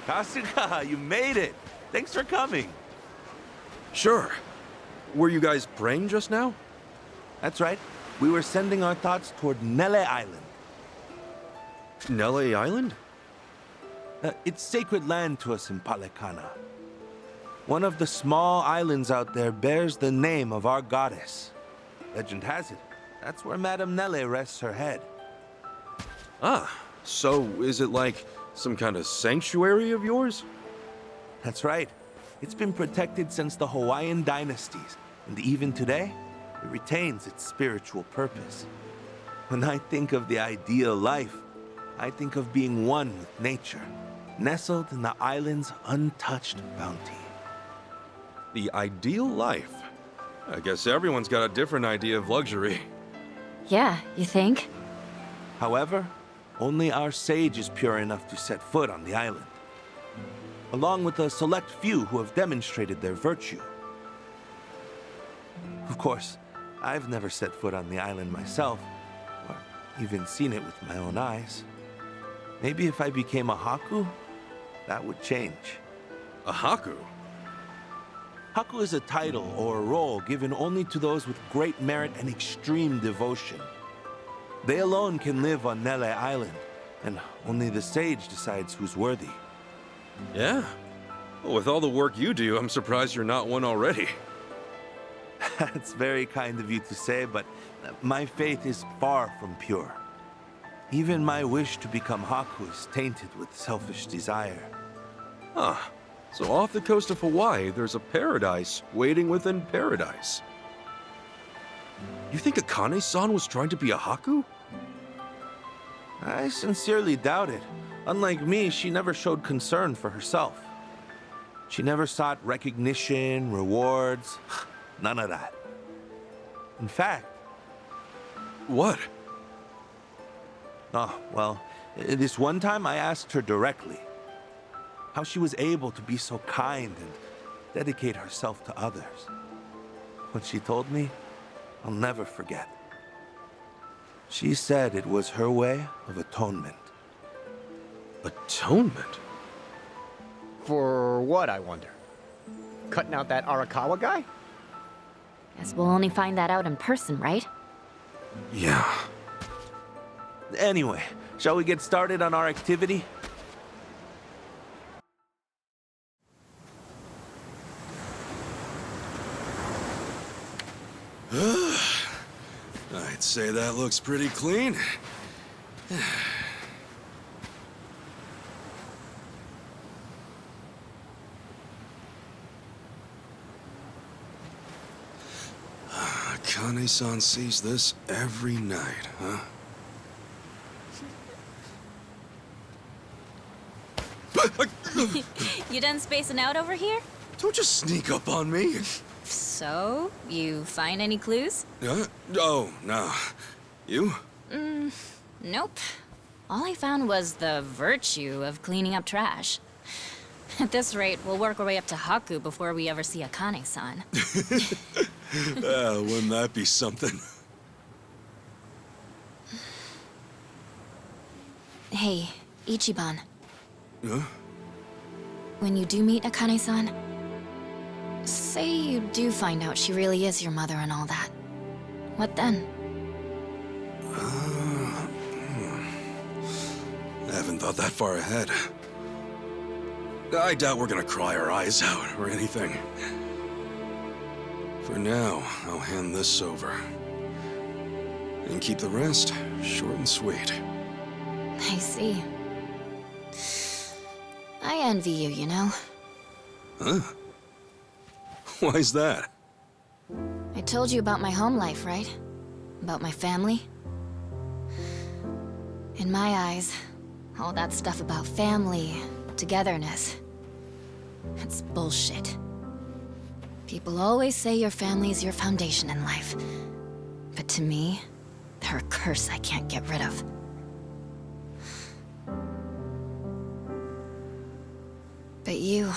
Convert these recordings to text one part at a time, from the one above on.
Kasuga, you made it. Thanks for coming. Sure. Were you guys praying just now? That's right. We were sending our thoughts toward Nele Island. Nele Island? It's sacred land to us in Palekana. One of the small islands out there bears the name of our goddess. Legend has it, that's where Madame Nele rests her head. Ah, so is it like some kind of sanctuary of yours? That's right. It's been protected since the Hawaiian dynasties, and even today, it retains its spiritual purpose. When I think of the ideal life, I think of being one with nature, nestled in the island's untouched bounty. The ideal life? I guess everyone's got a different idea of luxury. Yeah, you think? However, only our sage is pure enough to set foot on the island, along with a select few who have demonstrated their virtue. Of course, I've never set foot on the island myself, or even seen it with my own eyes. Maybe if I became a Haku, that would change. A Haku? Haku is a title or a role given only to those with great merit and extreme devotion. They alone can live on Nele Island, and only the sage decides who's worthy. Yeah? Well, with all the work you do, I'm surprised you're not one already. That's very kind of you to say, but my faith is far from pure. Even my wish to become Haku is tainted with selfish desire. Huh. So off the coast of Hawaii, there's a paradise waiting within paradise. You think Akane-san was trying to be a Haku? I sincerely doubt it. Unlike me, she never showed concern for herself. She never sought recognition, rewards, none of that. In fact... What? Oh, well, this one time I asked her directly how she was able to be so kind and dedicate herself to others. What she told me, I'll never forget. She said it was her way of atonement. Atonement? For what, I wonder? Cutting out that Arakawa guy? Guess we'll only find that out in person, right? Yeah. Anyway, shall we get started on our activity? I'd say that looks pretty clean. Akane-san sees this every night, huh? You done spacing out over here? Don't just sneak up on me. So, you find any clues? Oh, no. You? Nope. All I found was the virtue of cleaning up trash. At this rate, we'll work our way up to Haku before we ever see Akane-san. Wouldn't that be something? Hey, Ichiban. Huh? When you do meet Akane-san, say you do find out she really is your mother and all that. What then? I haven't thought that far ahead. I doubt we're gonna cry our eyes out or anything. For now, I'll hand this over. And keep the rest short and sweet. I see. I envy you, you know? Huh? Why's that? I told you about my home life, right? About my family? In my eyes, all that stuff about family, togetherness, it's bullshit. People always say your family is your foundation in life. But to me, they're a curse I can't get rid of. But you...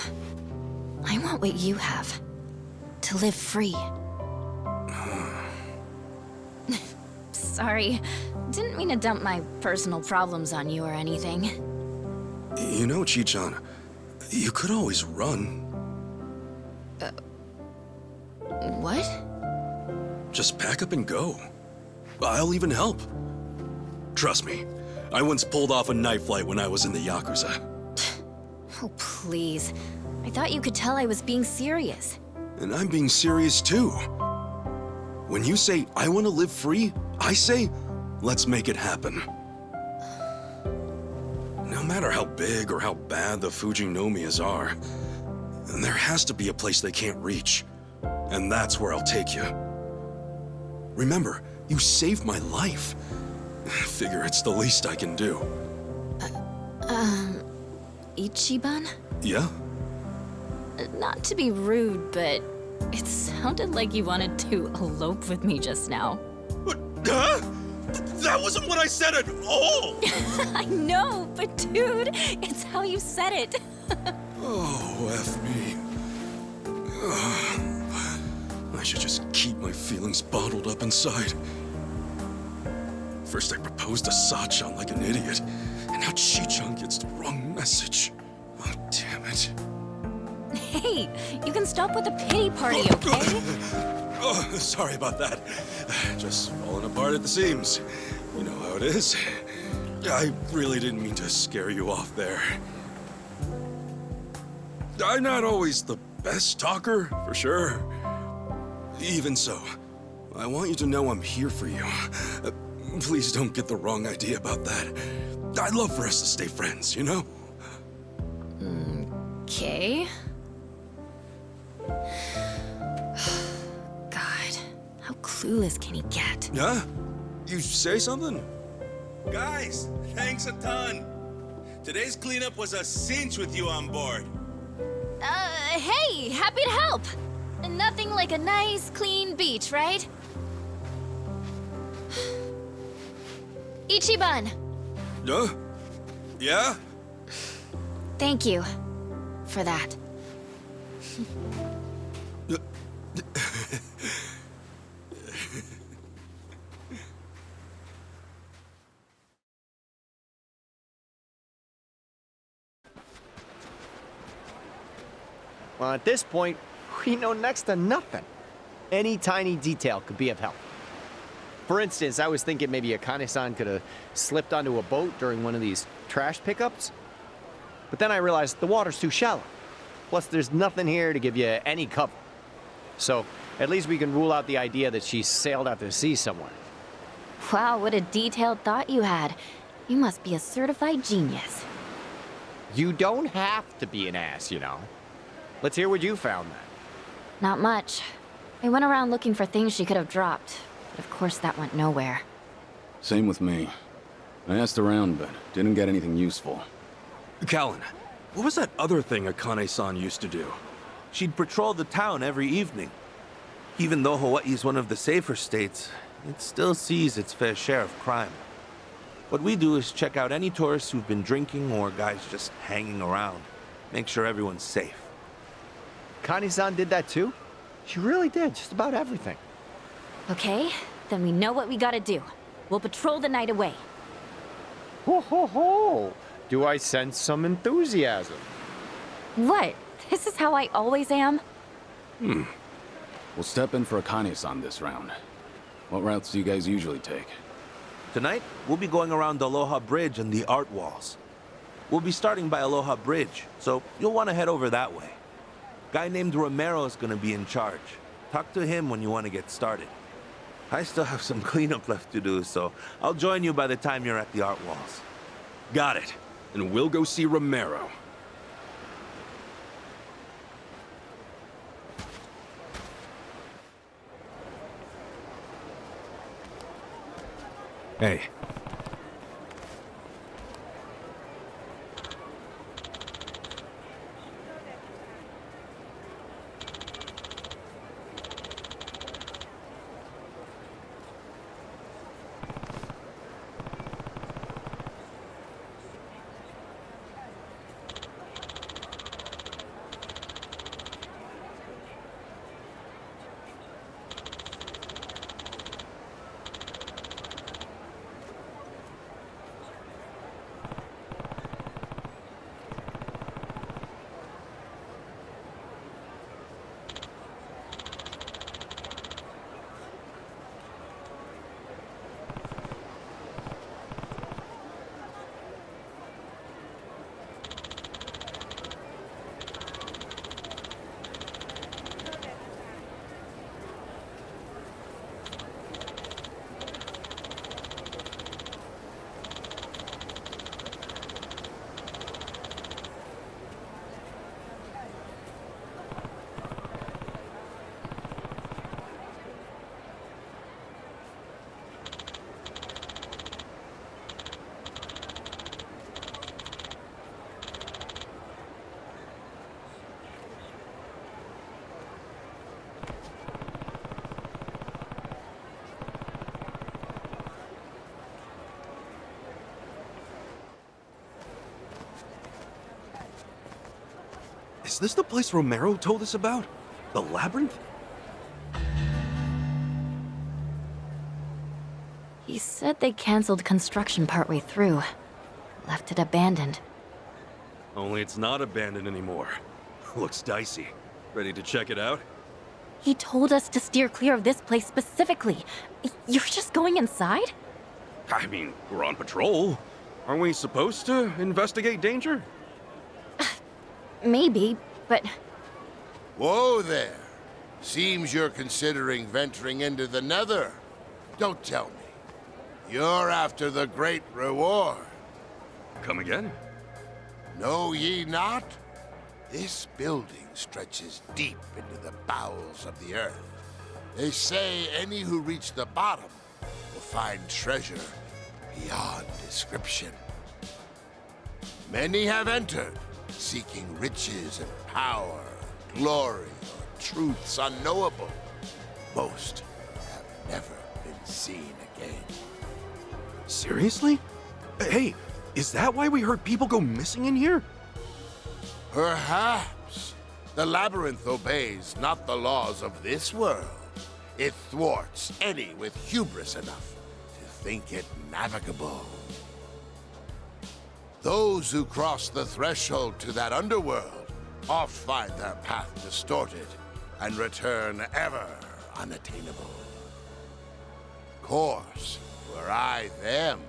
I want what you have. To live free. Sorry. Didn't mean to dump my personal problems on you or anything. You know, Chi-chan, You could always run. What? Just pack up and go. I'll even help. Trust me, I once pulled off a night flight when I was in the Yakuza. Oh, please. I thought you could tell I was being serious. And I'm being serious too. When you say, I want to live free, I say, let's make it happen. No matter how big or how bad the Fujinomias are, there has to be a place they can't reach. And that's where I'll take you. Remember, you saved my life. Figure it's the least I can do. Ichiban? Yeah? Not to be rude, but it sounded like you wanted to elope with me just now. What? Huh? That wasn't what I said at all! I know, but dude, it's how you said it. Oh, F me. I should just keep my feelings bottled up inside. First I proposed to Sachan like an idiot, and now Chi-chan gets the wrong message. Oh, damn it. Hey, you can stop with the pity party, okay? Oh, sorry about that. Just falling apart at the seams. You know how it is. I really didn't mean to scare you off there. I'm not always the best talker, for sure. Even so, I want you to know I'm here for you. Please don't get the wrong idea about that. I'd love for us to stay friends, you know? Okay. God, how clueless can he get? Huh? You say something? Guys, thanks a ton. Today's cleanup was a cinch with you on board. Hey, happy to help. Nothing like a nice, clean beach, right? Ichiban, Huh? Yeah? thank you for that. Well, at this point, we know next to nothing. Any tiny detail could be of help. For instance, I was thinking maybe Akane-san could have slipped onto a boat during one of these trash pickups. But then I realized the water's too shallow. Plus, there's nothing here to give you any cover. So, at least we can rule out the idea that she sailed out to sea somewhere. Wow, what a detailed thought you had. You must be a certified genius. You don't have to be an ass, you know. Let's hear what you found then. Not much. I went around looking for things she could have dropped, but of course that went nowhere. Same with me. I asked around, but didn't get anything useful. Callan, what was that other thing Akane-san used to do? She'd patrol the town every evening. Even though Hawaii's one of the safer states, it still sees its fair share of crime. What we do is check out any tourists who've been drinking or guys just hanging around. Make sure everyone's safe. Kani-san did that too? She really did, just about everything. Okay, then we know what we gotta do. We'll patrol the night away. Ho ho ho! Do I sense some enthusiasm? What? This is how I always am? We'll step in for Akane-san this round. What routes do you guys usually take? Tonight, we'll be going around Aloha Bridge and the art walls. We'll be starting by Aloha Bridge, so you'll want to head over that way. Guy named Romero is going to be in charge. Talk to him when you want to get started. I still have some cleanup left to do, so I'll join you by the time you're at the art walls. Got it. And we'll go see Romero. Hey. this the place Romero told us about? The labyrinth? He said they canceled construction partway through. Left it abandoned. Only it's not abandoned anymore. Looks dicey. Ready to check it out? He told us to steer clear of this place specifically. You're just going inside? I mean, we're on patrol. Aren't we supposed to investigate danger? Maybe, but Whoa there. Seems you're considering venturing into the Nether. Don't tell me. You're after the great reward. Come again? Know ye not? This building stretches deep into the bowels of the earth. They say any who reach the bottom will find treasure beyond description. Many have entered, seeking riches and power, glory, or truths unknowable. Most have never been seen again. Seriously? Hey, is that why we heard people go missing in here? Perhaps. The labyrinth obeys not the laws of this world. It thwarts any with hubris enough to think it navigable. Those who cross the threshold to that underworld oft find their path distorted and return ever unattainable. Course, were I them,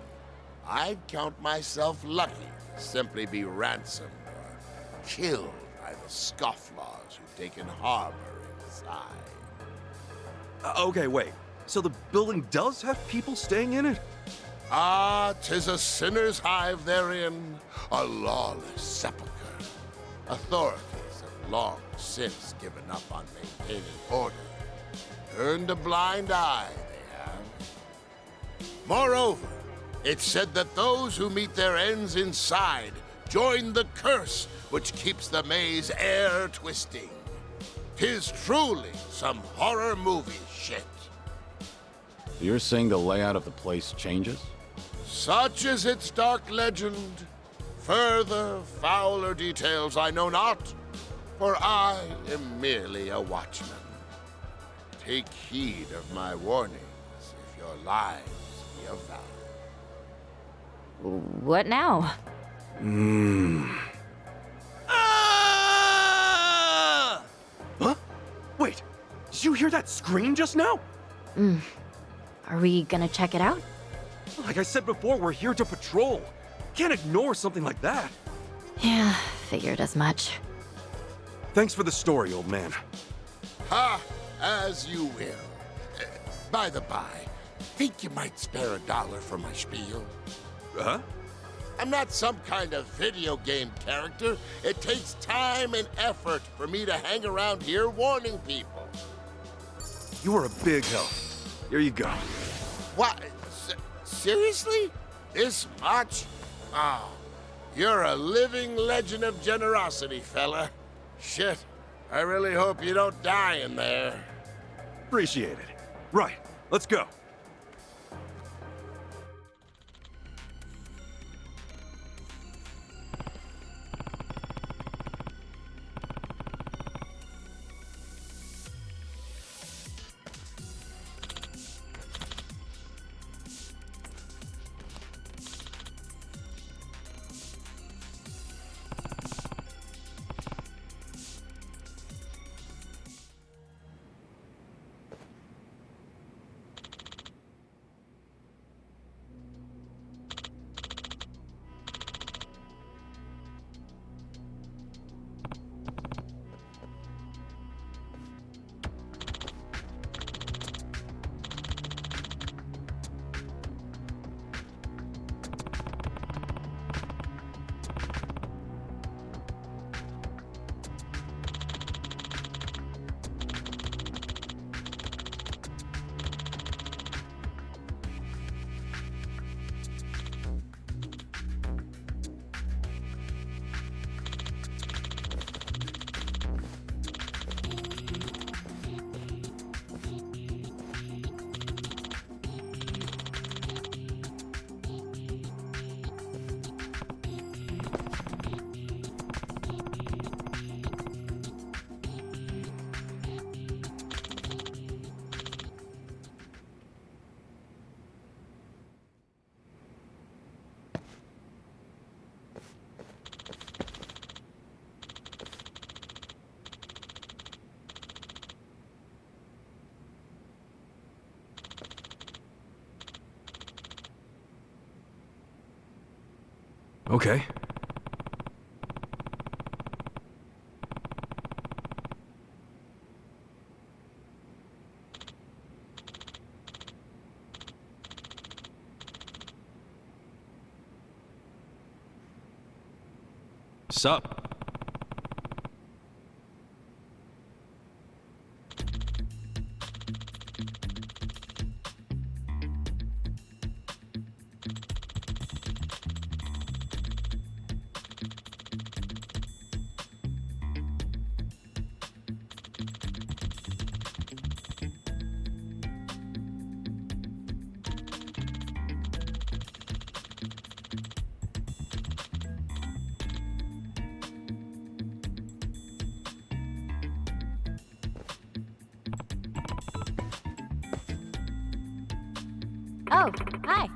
I'd count myself lucky to simply be ransomed or killed by the scofflaws who've taken harbor inside. Okay, wait. So the building does have people staying in it? Ah, 'tis a sinner's hive therein, a lawless sepulchre. Authorities have long since given up on maintaining order. Turned a blind eye, they have. Moreover, it's said that those who meet their ends inside join the curse which keeps the maze air twisting. 'Tis truly some horror movie shit. You're saying the layout of the place changes? Such is its dark legend. Further, fouler details I know not, for I am merely a watchman. Take heed of my warnings if your lives be of value. what now? Ah! Huh? Wait, did you hear that scream just now? Are we gonna check it out? Like I said before, we're here to patrol. Can't ignore something like that. Yeah, figured as much. Thanks for the story, old man. Ha! As you will. By the by, think you might spare $1 for my spiel? Huh? I'm not some kind of video game character. It takes time and effort for me to hang around here warning people. You are a big help. Here you go. What? Seriously? This much? Oh, you're a living legend of generosity, fella. Shit, I really hope you don't die in there. Appreciate it. Right, let's go. Okay. Sup? Oh, hi.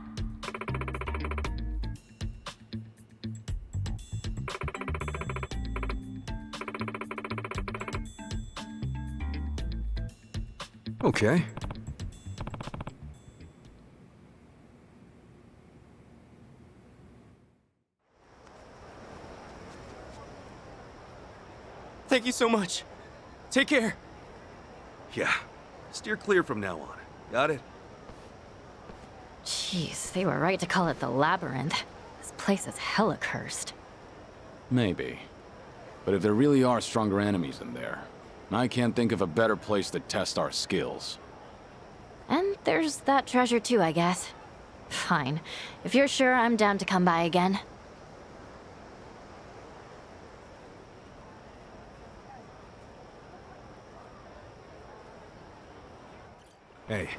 Okay. Thank you so much. Take care. Yeah. Steer clear from now on. Got it? Jeez, they were right to call it the Labyrinth. This place is hella cursed. Maybe. But if there really are stronger enemies in there, I can't think of a better place to test our skills. And there's that treasure too, I guess. Fine. If you're sure, I'm down to come by again. Hey.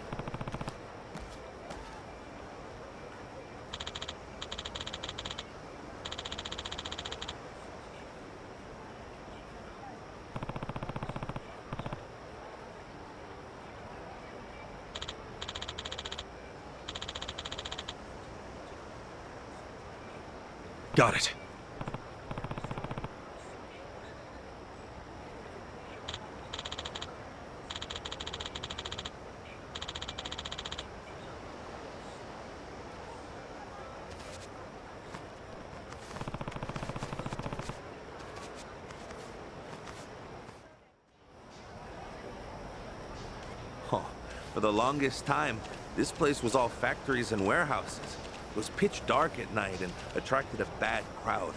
Got it. Oh, for the longest time, this place was all factories and warehouses. It was pitch dark at night and attracted a bad crowd.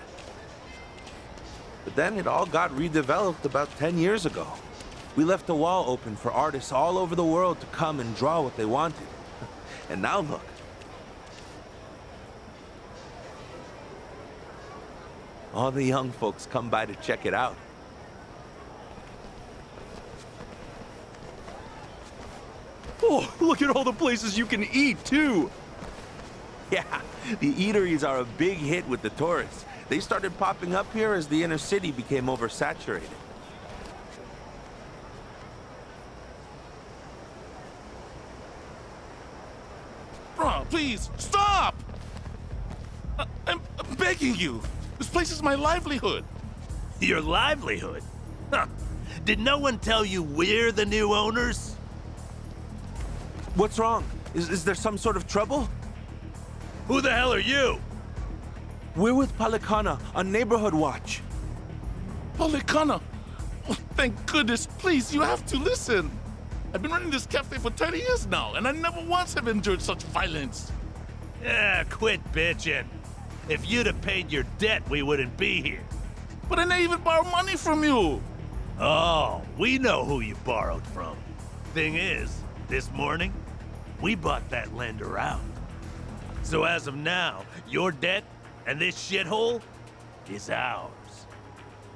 But then it all got redeveloped about 10 years ago. We left the wall open for artists all over the world to come and draw what they wanted. And now look. All the young folks come by to check it out. Oh, look at all the places you can eat, too! Yeah, the eateries are a big hit with the tourists. They started popping up here as the inner city became oversaturated. Bro, please, stop! I'm begging you. This place is my livelihood. Your livelihood? Huh. Did no one tell you we're the new owners? What's wrong? Is there some sort of trouble? Who the hell are you? We're with Palicana on neighborhood watch. Policana. Oh, thank goodness. Please, you have to listen. I've been running this cafe for 30 years now, and I never once have endured such violence. Yeah, quit bitching. If you'd have paid your debt, we wouldn't be here. But I didn't even borrow money from you. Oh, we know who you borrowed from. Thing is, this morning, we bought that lender out. So as of now, your debt and this shithole is ours.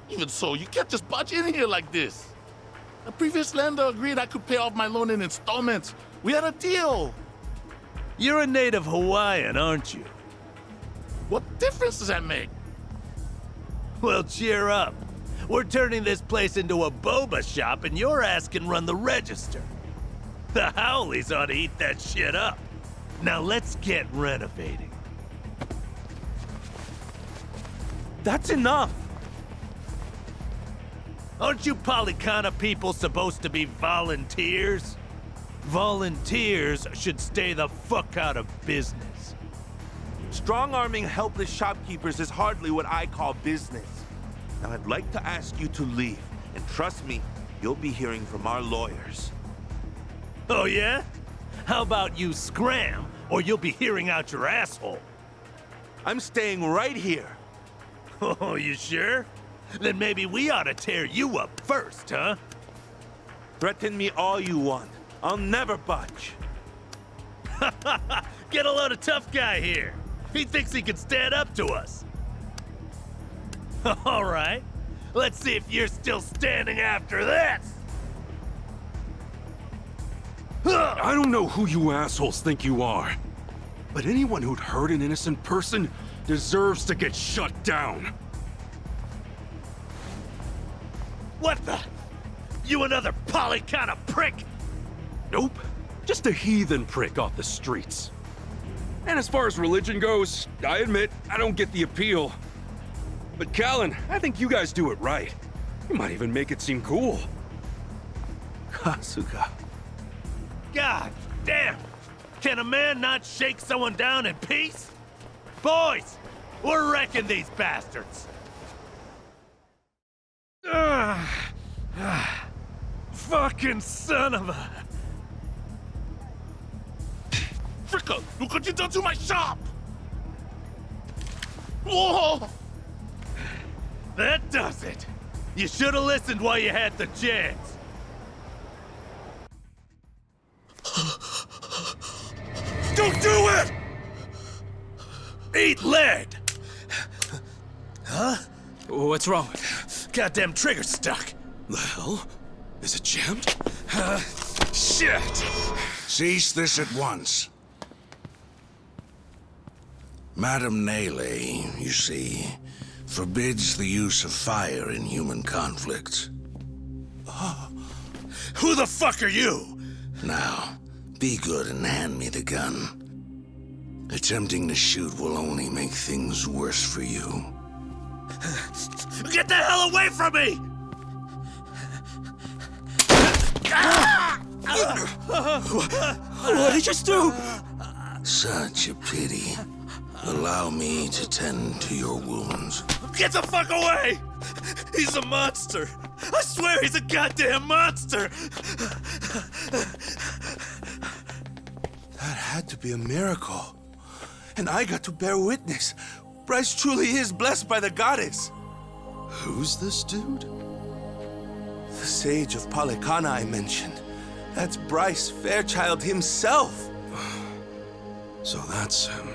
Even so, you can't just barge in here like this. The previous lender agreed I could pay off my loan in installments. We had a deal. You're a native Hawaiian, aren't you? What difference does that make? Well, cheer up. We're turning this place into a boba shop and your ass can run the register. The Howleys ought to eat that shit up. Now let's get renovating. That's enough! Aren't you Policana people supposed to be volunteers? Volunteers should stay the fuck out of business. Strong-arming helpless shopkeepers is hardly what I call business. Now, I'd like to ask you to leave, and trust me, you'll be hearing from our lawyers. Oh, yeah? How about you scram, or you'll be hearing out your asshole? I'm staying right here. Oh, you sure? Then maybe we ought to tear you up first, huh? Threaten me all you want. I'll never budge. Get a load of tough guy here. He thinks he can stand up to us. All right. Let's see if you're still standing after this. I don't know who you assholes think you are, but anyone who'd hurt an innocent person deserves to get shut down. What the? You another poly kind of prick? Nope. Just a heathen prick off the streets. And as far as religion goes, I admit I don't get the appeal. But Callan, I think you guys do it right. You might even make it seem cool. Kasuga. God damn! Can a man not shake someone down in peace? Boys, we're wrecking these bastards. Fucking son of a... Fricka, look what you done to my shop! Whoa! That does it. You should have listened while you had the chance. Don't do it! Eat lead! Huh? What's wrong? Goddamn trigger stuck. The hell? Is it jammed? Shit! Cease this at once. Madame Nele, you see, forbids the use of fire in human conflicts. Who the fuck are you? Now, be good and hand me the gun. Attempting to shoot will only make things worse for you. Get the hell away from me! What did you just do? Such a pity. Allow me to tend to your wounds. Get the fuck away! He's a monster! I swear he's a goddamn monster! That had to be a miracle. And I got to bear witness. Bryce truly is blessed by the goddess. Who's this dude? The sage of Palikana I mentioned. That's Bryce Fairchild himself. So that's him.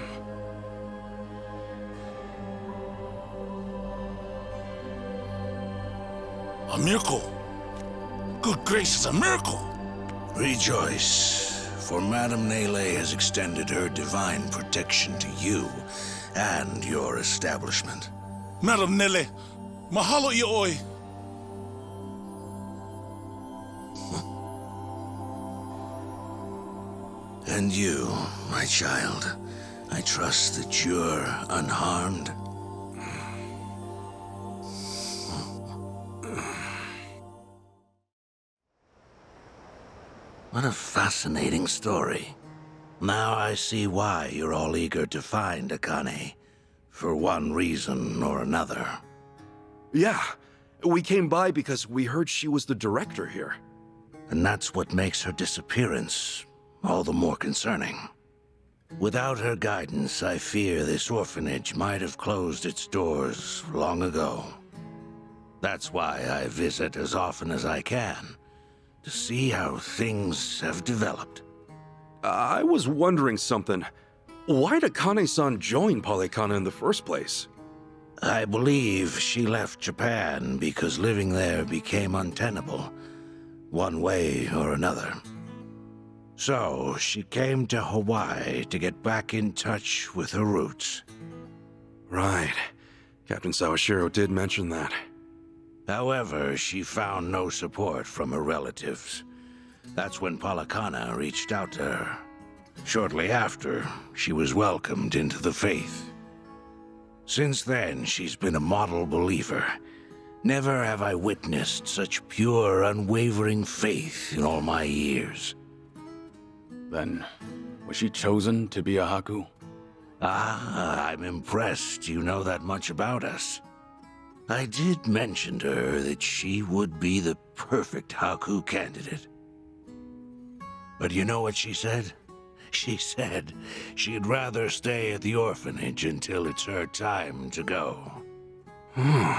A miracle. Good gracious, a miracle. Rejoice, for Madame Nele has extended her divine protection to you and your establishment. Madam Nele, mahalo ioi. And you, my child, I trust that you're unharmed. What a fascinating story. Now I see why you're all eager to find Akane, for one reason or another. Yeah, we came by because we heard she was the director here. And that's what makes her disappearance all the more concerning. Without her guidance, I fear this orphanage might have closed its doors long ago. That's why I visit as often as I can, to see how things have developed. I was wondering something. Why did Akane-san join Palikana in the first place? I believe she left Japan because living there became untenable, one way or another. So she came to Hawaii to get back in touch with her roots. Right. Captain Sawashiro did mention that. However, she found no support from her relatives. That's when Palikana reached out to her. Shortly after, she was welcomed into the faith. Since then, she's been a model believer. Never have I witnessed such pure, unwavering faith in all my years. Then, was she chosen to be a Haku? Ah, I'm impressed you know that much about us. I did mention to her that she would be the perfect Haku candidate. But you know what she said? She said she'd rather stay at the orphanage until it's her time to go. Father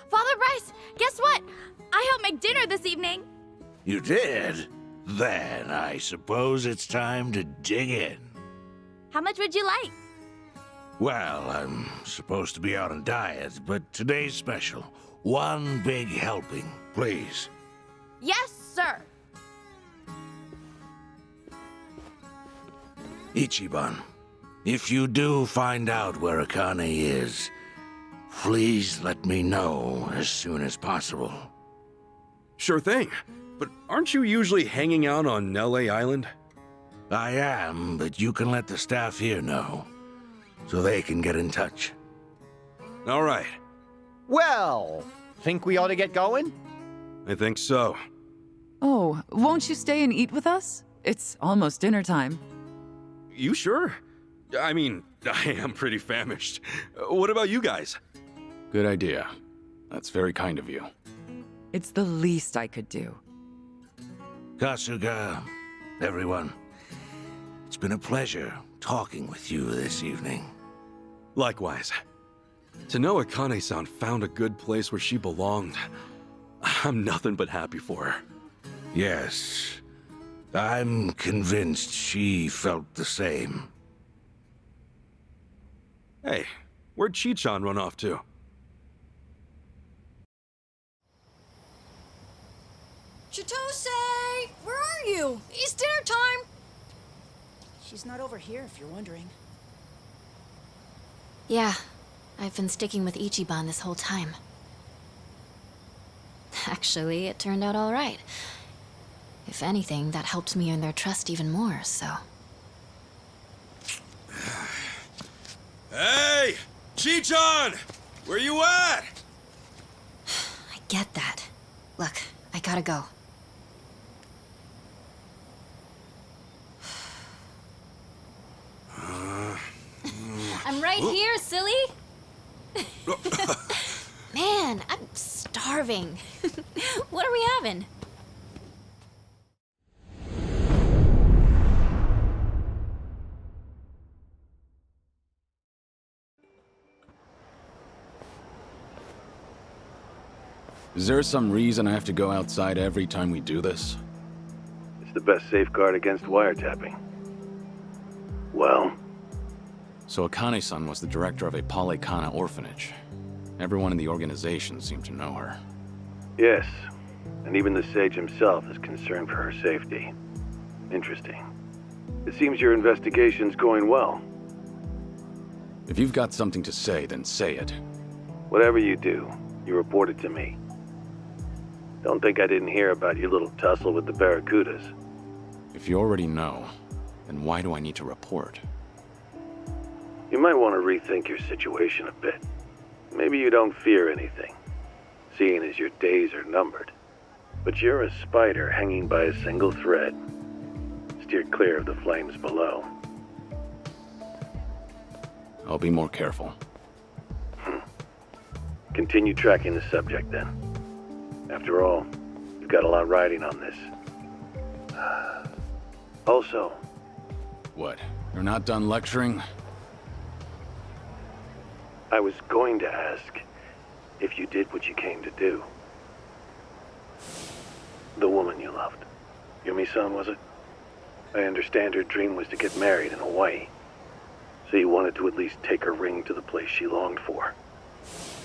Bryce, guess what? I helped make dinner this evening. You did? Then I suppose it's time to dig in. How much would you like? Well, I'm supposed to be on a diet, but today's special. One big helping, please. Yes, sir. Ichiban, if you do find out where Akane is, please let me know as soon as possible. Sure thing. But aren't you usually hanging out on Nele Island? I am, but you can let the staff here know, so they can get in touch. All right. Well, think we ought to get going? I think so. Oh, won't you stay and eat with us? It's almost dinner time. You sure? I mean, I am pretty famished. What about you guys? Good idea. That's very kind of you. It's the least I could do. Kasuga, everyone, it's been a pleasure talking with you this evening. Likewise. To know Akane-san found a good place where she belonged, I'm nothing but happy for her. Yes, I'm convinced she felt the same. Hey, where'd Chi-chan run off to? Chitose! Where are you? It's dinner time! She's not over here, if you're wondering. Yeah, I've been sticking with Ichiban this whole time. Actually, it turned out all right. If anything, that helped me earn their trust even more, so... Hey! Chi-chan! Where you at? I get that. Look, I gotta go. I'm right here, silly! Man, I'm starving. What are we having? Is there some reason I have to go outside every time we do this? It's the best safeguard against wiretapping. Well? So Akane-san was the director of a Polycana orphanage. Everyone in the organization seemed to know her. Yes, and even the sage himself is concerned for her safety. Interesting. It seems your investigation's going well. If you've got something to say, then say it. Whatever you do, you report it to me. Don't think I didn't hear about your little tussle with the Barracudas. If you already know, then why do I need to report? You might want to rethink your situation a bit. Maybe you don't fear anything, seeing as your days are numbered. But you're a spider hanging by a single thread. Steer clear of the flames below. I'll be more careful. Continue tracking the subject, then. After all, you've got a lot riding on this. Also... What? You're not done lecturing? I was going to ask if you did what you came to do. The woman you loved. Yumi-san, was it? I understand her dream was to get married in Hawaii. So you wanted to at least take her ring to the place she longed for.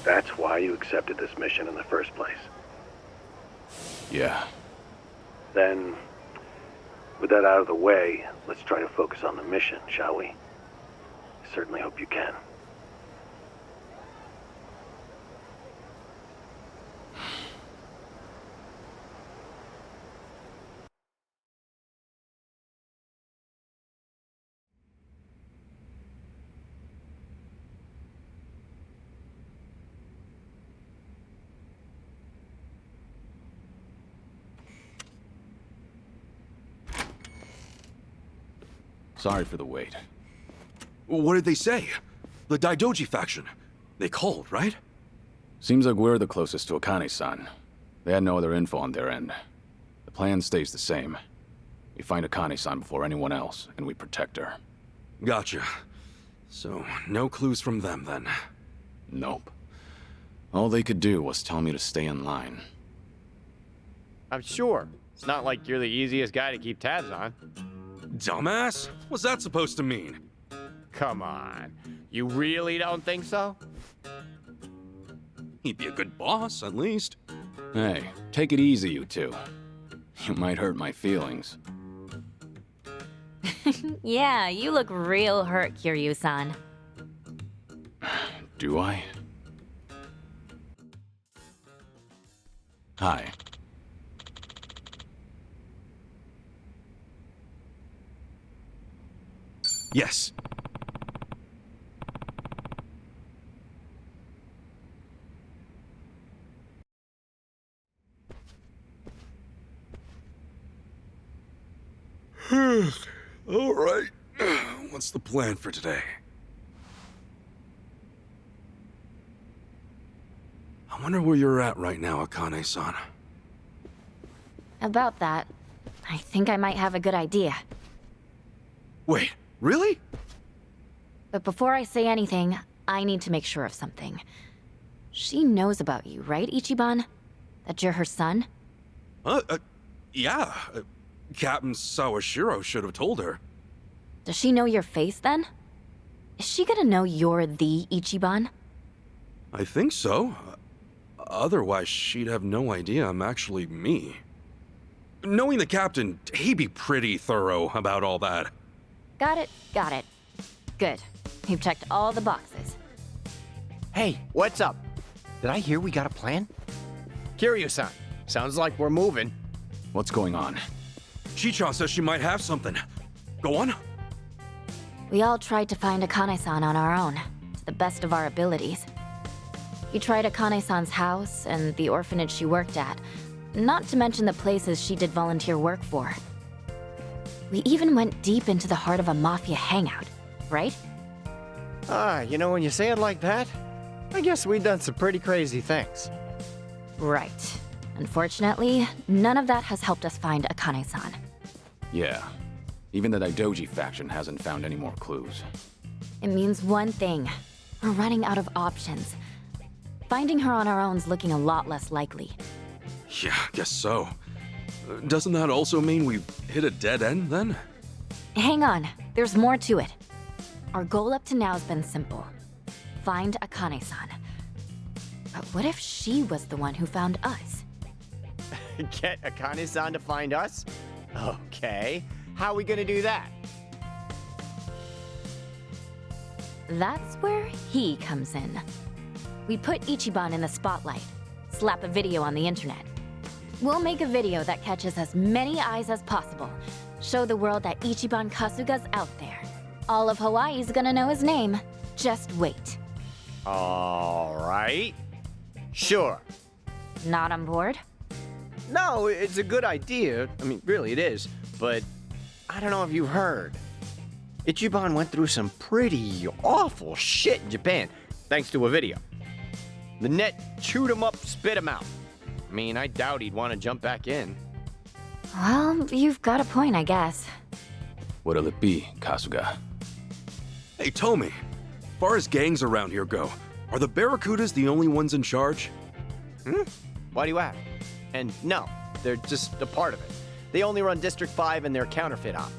That's why you accepted this mission in the first place. Yeah. Then, with that out of the way, let's try to focus on the mission, shall we? I certainly hope you can. Sorry for the wait. What did they say? The Daidoji faction. They called, right? Seems like we're the closest to Akane-san. They had no other info on their end. The plan stays the same. We find Akane-san before anyone else, and we protect her. Gotcha. So, no clues from them, then? Nope. All they could do was tell me to stay in line. I'm sure. It's not like you're the easiest guy to keep tabs on. Dumbass? What's that supposed to mean? Come on. You really don't think so? He'd be a good boss, at least. Hey, take it easy, you two. You might hurt my feelings. Yeah, you look real hurt, Kiryu-san. Do I? Hi. Yes. All right. What's the plan for today? I wonder where you're at right now, Akane-san. About that, I think I might have a good idea. Wait, really? But before I say anything, I need to make sure of something. She knows about you, right, Ichiban? That you're her son? Yeah. Captain Sawashiro should have told her. Does she know your face, then? Is she gonna know you're the Ichiban? I think so. Otherwise, she'd have no idea I'm actually me. Knowing the captain, he'd be pretty thorough about all that. Got it, got it. Good. You've checked all the boxes. Hey, what's up? Did I hear we got a plan? Kiryu-san, sounds like we're moving. What's going on? Chichan says she might have something. Go on. We all tried to find Akane-san on our own, to the best of our abilities. We tried Akane-san's house and the orphanage she worked at, not to mention the places she did volunteer work for. We even went deep into the heart of a mafia hangout, right? You know, when you say it like that, I guess we've done some pretty crazy things. Right. Unfortunately, none of that has helped us find Akane-san. Yeah. Even the Daidoji faction hasn't found any more clues. It means one thing. We're running out of options. Finding her on our own's looking a lot less likely. Yeah, guess so. Doesn't that also mean we've hit a dead end, then? Hang on, there's more to it. Our goal up to now has been simple. Find Akane-san. But what if she was the one who found us? Get Akane-san to find us? Okay. How are we gonna do that? That's where he comes in. We put Ichiban in the spotlight, slap a video on the internet. We'll make a video that catches as many eyes as possible. Show the world that Ichiban Kasuga's out there. All of Hawaii's gonna know his name. Just wait. All right. Sure. Not on board? No, it's a good idea. I mean, really, it is. But I don't know if you've heard. Ichiban went through some pretty awful shit in Japan, thanks to a video. The net chewed him up, spit him out. I mean, I doubt he'd want to jump back in. Well, you've got a point, I guess. What'll it be, Kasuga? Hey, Tommy. As far as gangs around here go, are the Barracudas the only ones in charge? Why do you ask? And no, they're just a part of it. They only run District 5 and their counterfeit op.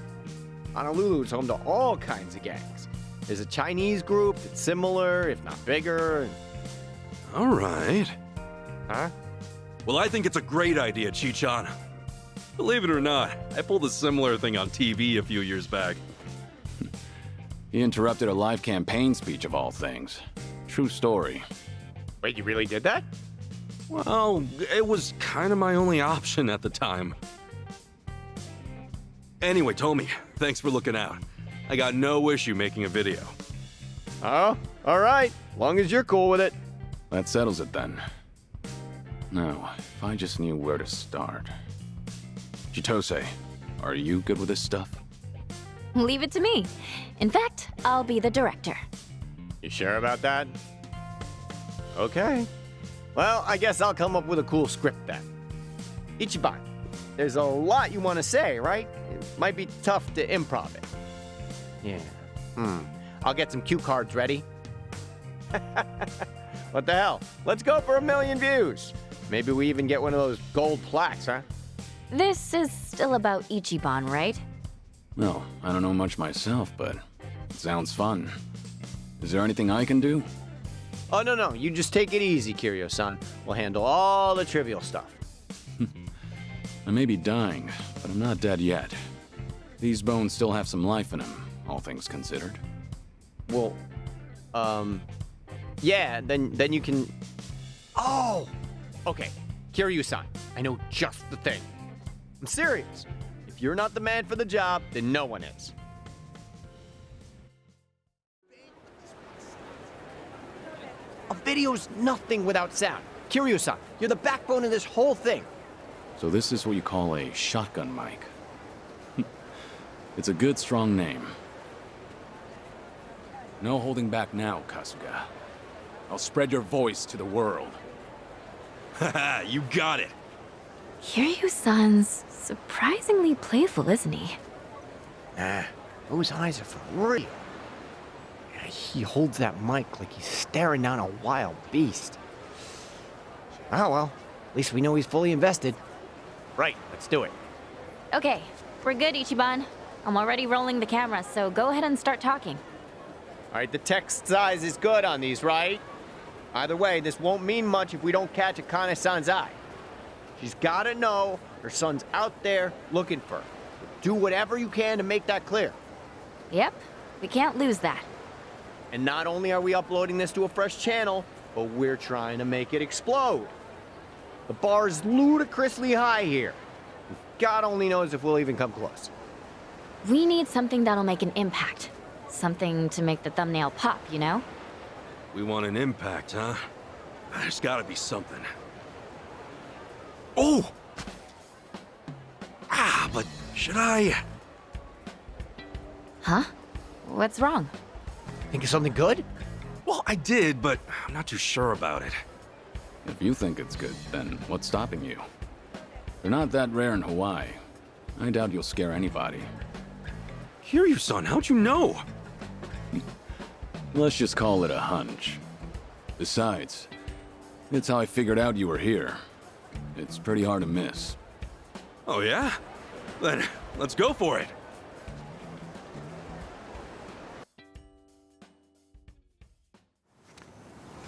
Honolulu's home to all kinds of gangs. There's a Chinese group that's similar, if not bigger. All right. Huh? Well, I think it's a great idea, Chichan. Believe it or not, I pulled a similar thing on TV a few years back. He interrupted a live campaign speech of all things. True story. Wait, you really did that? Well, it was kind of my only option at the time. Anyway, Tommy, thanks for looking out. I got no issue making a video. Oh, all right. Long as you're cool with it. That settles it then. Now, if I just knew where to start. Chitose, are you good with this stuff? Leave it to me. In fact, I'll be the director. You sure about that? Okay. Well, I guess I'll come up with a cool script then. Ichiban, there's a lot you want to say, right? It might be tough to improv it. Yeah. I'll get some cue cards ready. What the hell? Let's go for 1 million views. Maybe we even get one of those gold plaques, huh? This is still about Ichiban, right? Well, I don't know much myself, but it sounds fun. Is there anything I can do? Oh, no. You just take it easy, Kiryu-san. We'll handle all the trivial stuff. I may be dying, but I'm not dead yet. These bones still have some life in them, all things considered. Well, yeah, then you can... Oh! Okay, Kiryu-san, I know just the thing. I'm serious. If you're not the man for the job, then no one is. A video's nothing without sound. Kiryu-san, you're the backbone of this whole thing. So this is what you call a shotgun mic. It's a good, strong name. No holding back now, Kasuga. I'll spread your voice to the world. Haha, you got it. Kiryu-san's surprisingly playful, isn't he? Those eyes are for real. Yeah, he holds that mic like he's staring down a wild beast. Oh well, at least we know he's fully invested. Right, let's do it. Okay, we're good, Ichiban. I'm already rolling the camera, so go ahead and start talking. All right, the text size is good on these, right? Either way, this won't mean much if we don't catch Akane-san's eye. She's gotta know her son's out there looking for her. Do whatever you can to make that clear. Yep, we can't lose that. And not only are we uploading this to a fresh channel, but we're trying to make it explode. The bar is ludicrously high here. God only knows if we'll even come close. We need something that'll make an impact. Something to make the thumbnail pop, you know? We want an impact, huh? There's gotta be something. Oh! But should I... Huh? What's wrong? Think of something good? Well, I did, but I'm not too sure about it. If you think it's good, then what's stopping you? They're not that rare in Hawaii. I doubt you'll scare anybody. Kiryu-san, how'd you know? Let's just call it a hunch. Besides, it's how I figured out you were here. It's pretty hard to miss. Oh yeah? Then let's go for it.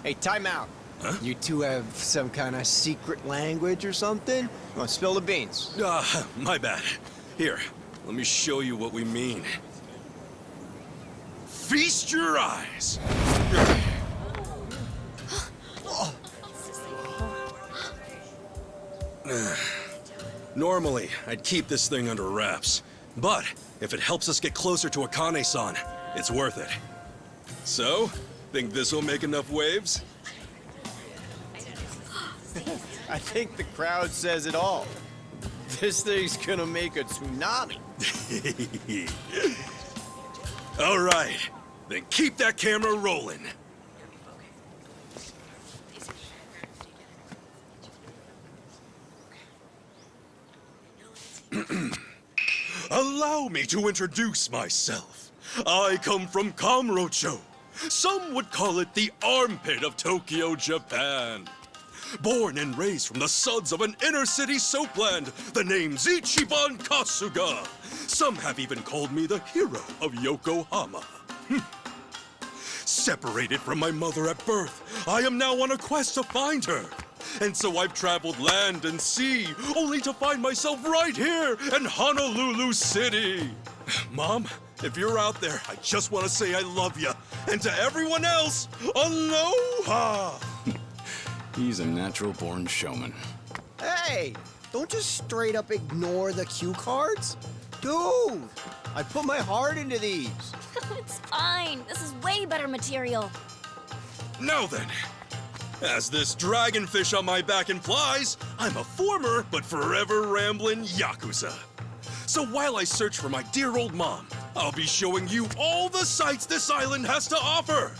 Hey, time out. Huh? You two have some kind of secret language or something? Well, spill the beans. My bad. Here, let me show you what we mean. Feast your eyes! Normally, I'd keep this thing under wraps. But, if it helps us get closer to Akane-san, it's worth it. So, think this'll make enough waves? I think the crowd says it all. This thing's gonna make a tsunami. All right, then keep that camera rolling. Allow me to introduce myself. I come from Kamurocho. Some would call it the armpit of Tokyo, Japan. Born and raised from the suds of an inner-city soapland, the name's Ichiban Kasuga. Some have even called me the hero of Yokohama. Separated from my mother at birth, I am now on a quest to find her. And so I've traveled land and sea, only to find myself right here in Honolulu City. Mom, if you're out there, I just want to say I love you. And to everyone else, aloha! He's a natural-born showman. Hey, don't just straight up ignore the cue cards. Dude, I put my heart into these. It's fine. This is way better material. Now then, as this dragonfish on my back implies, I'm a former but forever rambling Yakuza. So while I search for my dear old mom, I'll be showing you all the sights this island has to offer.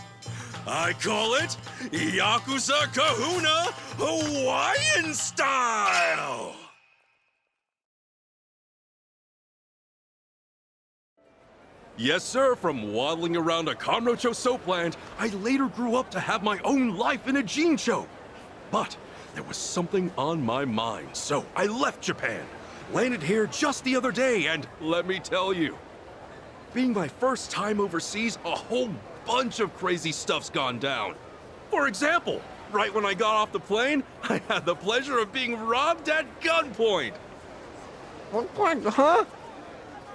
I call it Yakuza Kahuna Hawaiian Style! Yes, sir, from waddling around a Kamurocho soapland, I later grew up to have my own life in a Jincho. But there was something on my mind, so I left Japan. Landed here just the other day, and let me tell you, being my first time overseas, a whole bunch of crazy stuff's gone down. For example, right when I got off the plane, I had the pleasure of being robbed at gunpoint. What, huh?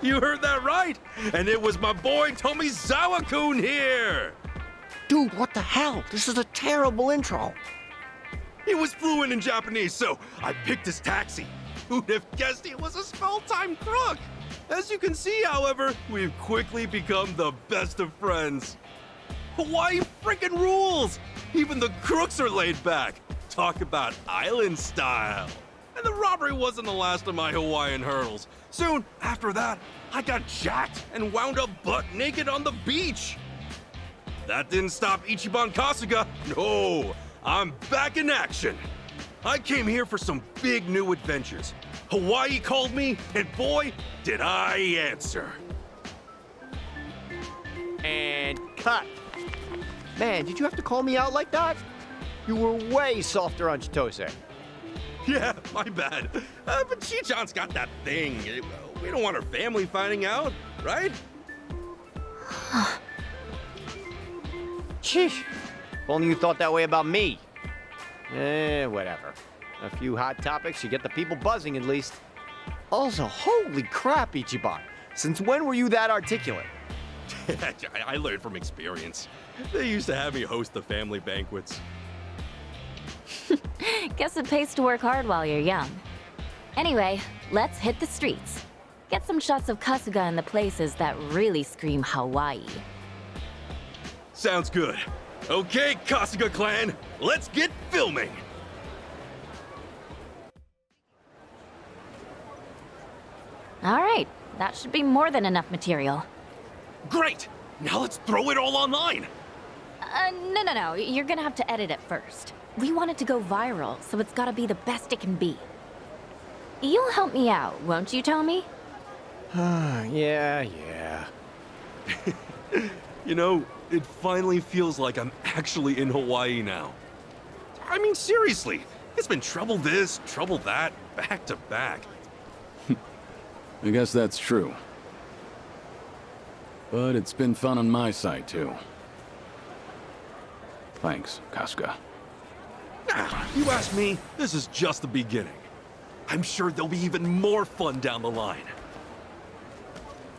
You heard that right, and it was my boy Tomizawa-kun here. Dude, what the hell? This is a terrible intro. He was fluent in Japanese, so I picked his taxi. Who'd have guessed he was a small-time crook? As you can see, however, we've quickly become the best of friends. Hawaii frickin' rules! Even the crooks are laid back. Talk about island style. And the robbery wasn't the last of my Hawaiian hurdles. Soon after that, I got jacked and wound up butt naked on the beach. That didn't stop Ichiban Kasuga. No, I'm back in action. I came here for some big new adventures. Hawaii called me, and boy, did I answer. And cut. Man, did you have to call me out like that? You were way softer on Chitose. Yeah, my bad. But Chi-chan's got that thing. We don't want her family finding out, right? Sheesh. If only you thought that way about me. Whatever. A few hot topics, you get the people buzzing at least. Also, holy crap, Ichiban. Since when were you that articulate? I learned from experience. They used to have me host the family banquets. Guess it pays to work hard while you're young. Anyway, let's hit the streets. Get some shots of Kasuga in the places that really scream Hawaii. Sounds good. Okay, Kasuga clan, let's get filming! All right, that should be more than enough material. Great! Now let's throw it all online! No. You're gonna have to edit it first. We want it to go viral, so it's gotta be the best it can be. You'll help me out, won't you, Tommy? Yeah. You know, it finally feels like I'm actually in Hawaii now. I mean, seriously, it's been trouble this, trouble that, back to back. I guess that's true. But it's been fun on my side, too. Thanks, Kasuga. You ask me, this is just the beginning. I'm sure there'll be even more fun down the line.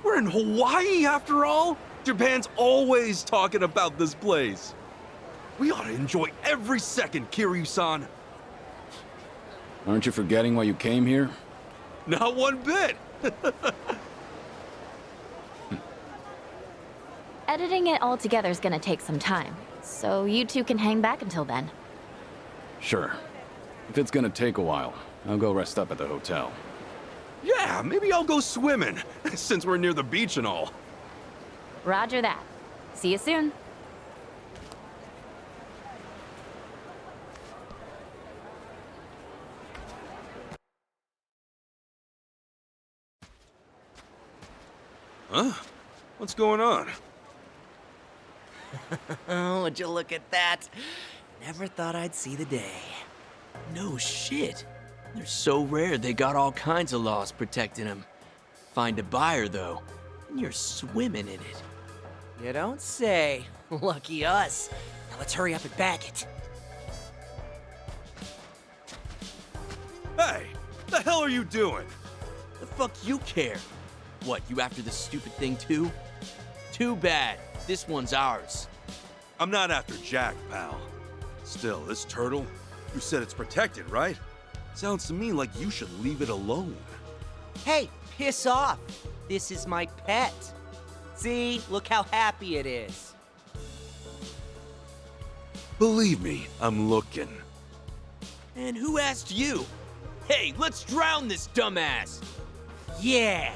We're in Hawaii, after all. Japan's always talking about this place. We ought to enjoy every second, Kiryu-san. Aren't you forgetting why you came here? Not one bit. Editing it all together is gonna take some time, so you two can hang back until then. Sure. If it's gonna take a while, I'll go rest up at the hotel. Yeah, maybe I'll go swimming, since we're near the beach and all. Roger that. See you soon. Huh? What's going on? Oh, would you look at that? Never thought I'd see the day. No shit. They're so rare they got all kinds of laws protecting them. Find a buyer, though, and you're swimming in it. You don't say. Lucky us. Now let's hurry up and bag it. Hey, the hell are you doing? The fuck you care? What, you after this stupid thing too? Too bad. This one's ours. I'm not after Jack, pal. Still, this turtle, you said it's protected, right? Sounds to me like you should leave it alone. Hey, piss off. This is my pet. See, look how happy it is. Believe me, I'm looking. And who asked you? Hey, let's drown this dumbass! Yeah!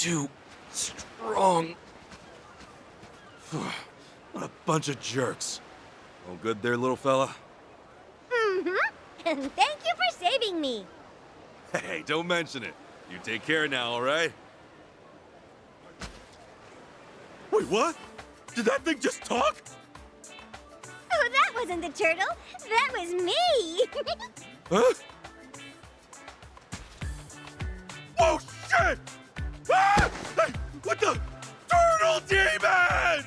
too strong. What a bunch of jerks. All good there, little fella? Mm-hmm. Thank you for saving me. Hey, don't mention it. You take care now, all right? Wait, what? Did that thing just talk? Oh, that wasn't the turtle. That was me. Huh? Oh, shit! Ah! Hey, what the? Turtle demon!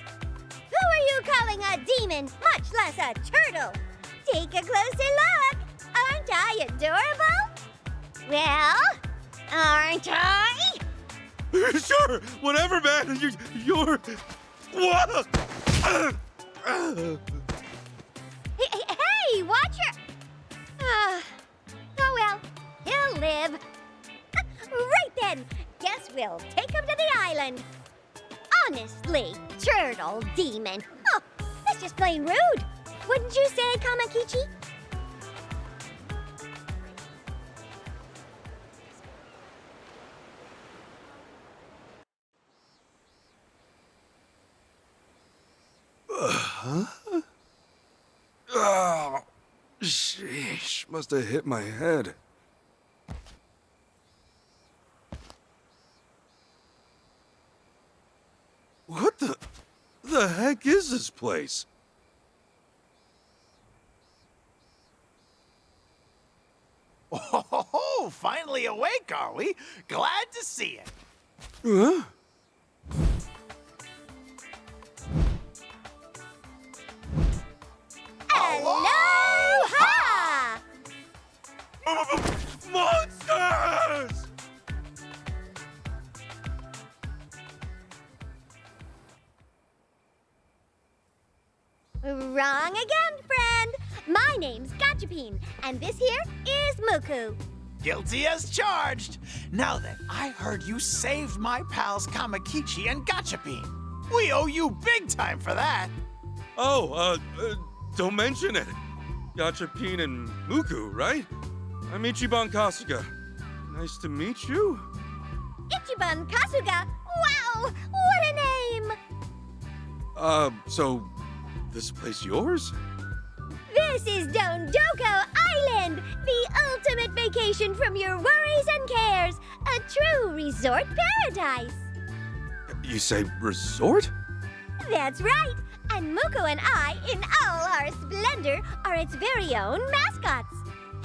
Who are you calling a demon, much less a turtle? Take a closer look. Aren't I adorable? Well, aren't I? Sure, whatever, man. You're... What? Hey, watch your... oh, well, he'll live. Right then, guess we'll take him to the island. Honestly, turtle demon. Oh, that's just plain rude. Wouldn't you say, Kamakichi? Huh? Oh, sheesh. Must have hit my head. What the heck is this place? Oh, finally awake, are we? Glad to see it. Huh? Aloha! Monsters! Wrong again, friend. My name's Gachapin, and this here is Muku. Guilty as charged. Now then, I heard you saved my pals Kamakichi and Gachapin. We owe you big time for that. Oh, don't mention it. Gachapin and Muku, right? I'm Ichiban Kasuga. Nice to meet you. Ichiban Kasuga. Wow, what a name! So this place yours? This is Dondoko Island, the ultimate vacation from your worries and cares. A true resort paradise. You say resort? That's right. And Muko and I, in all our splendor, are its very own mascots.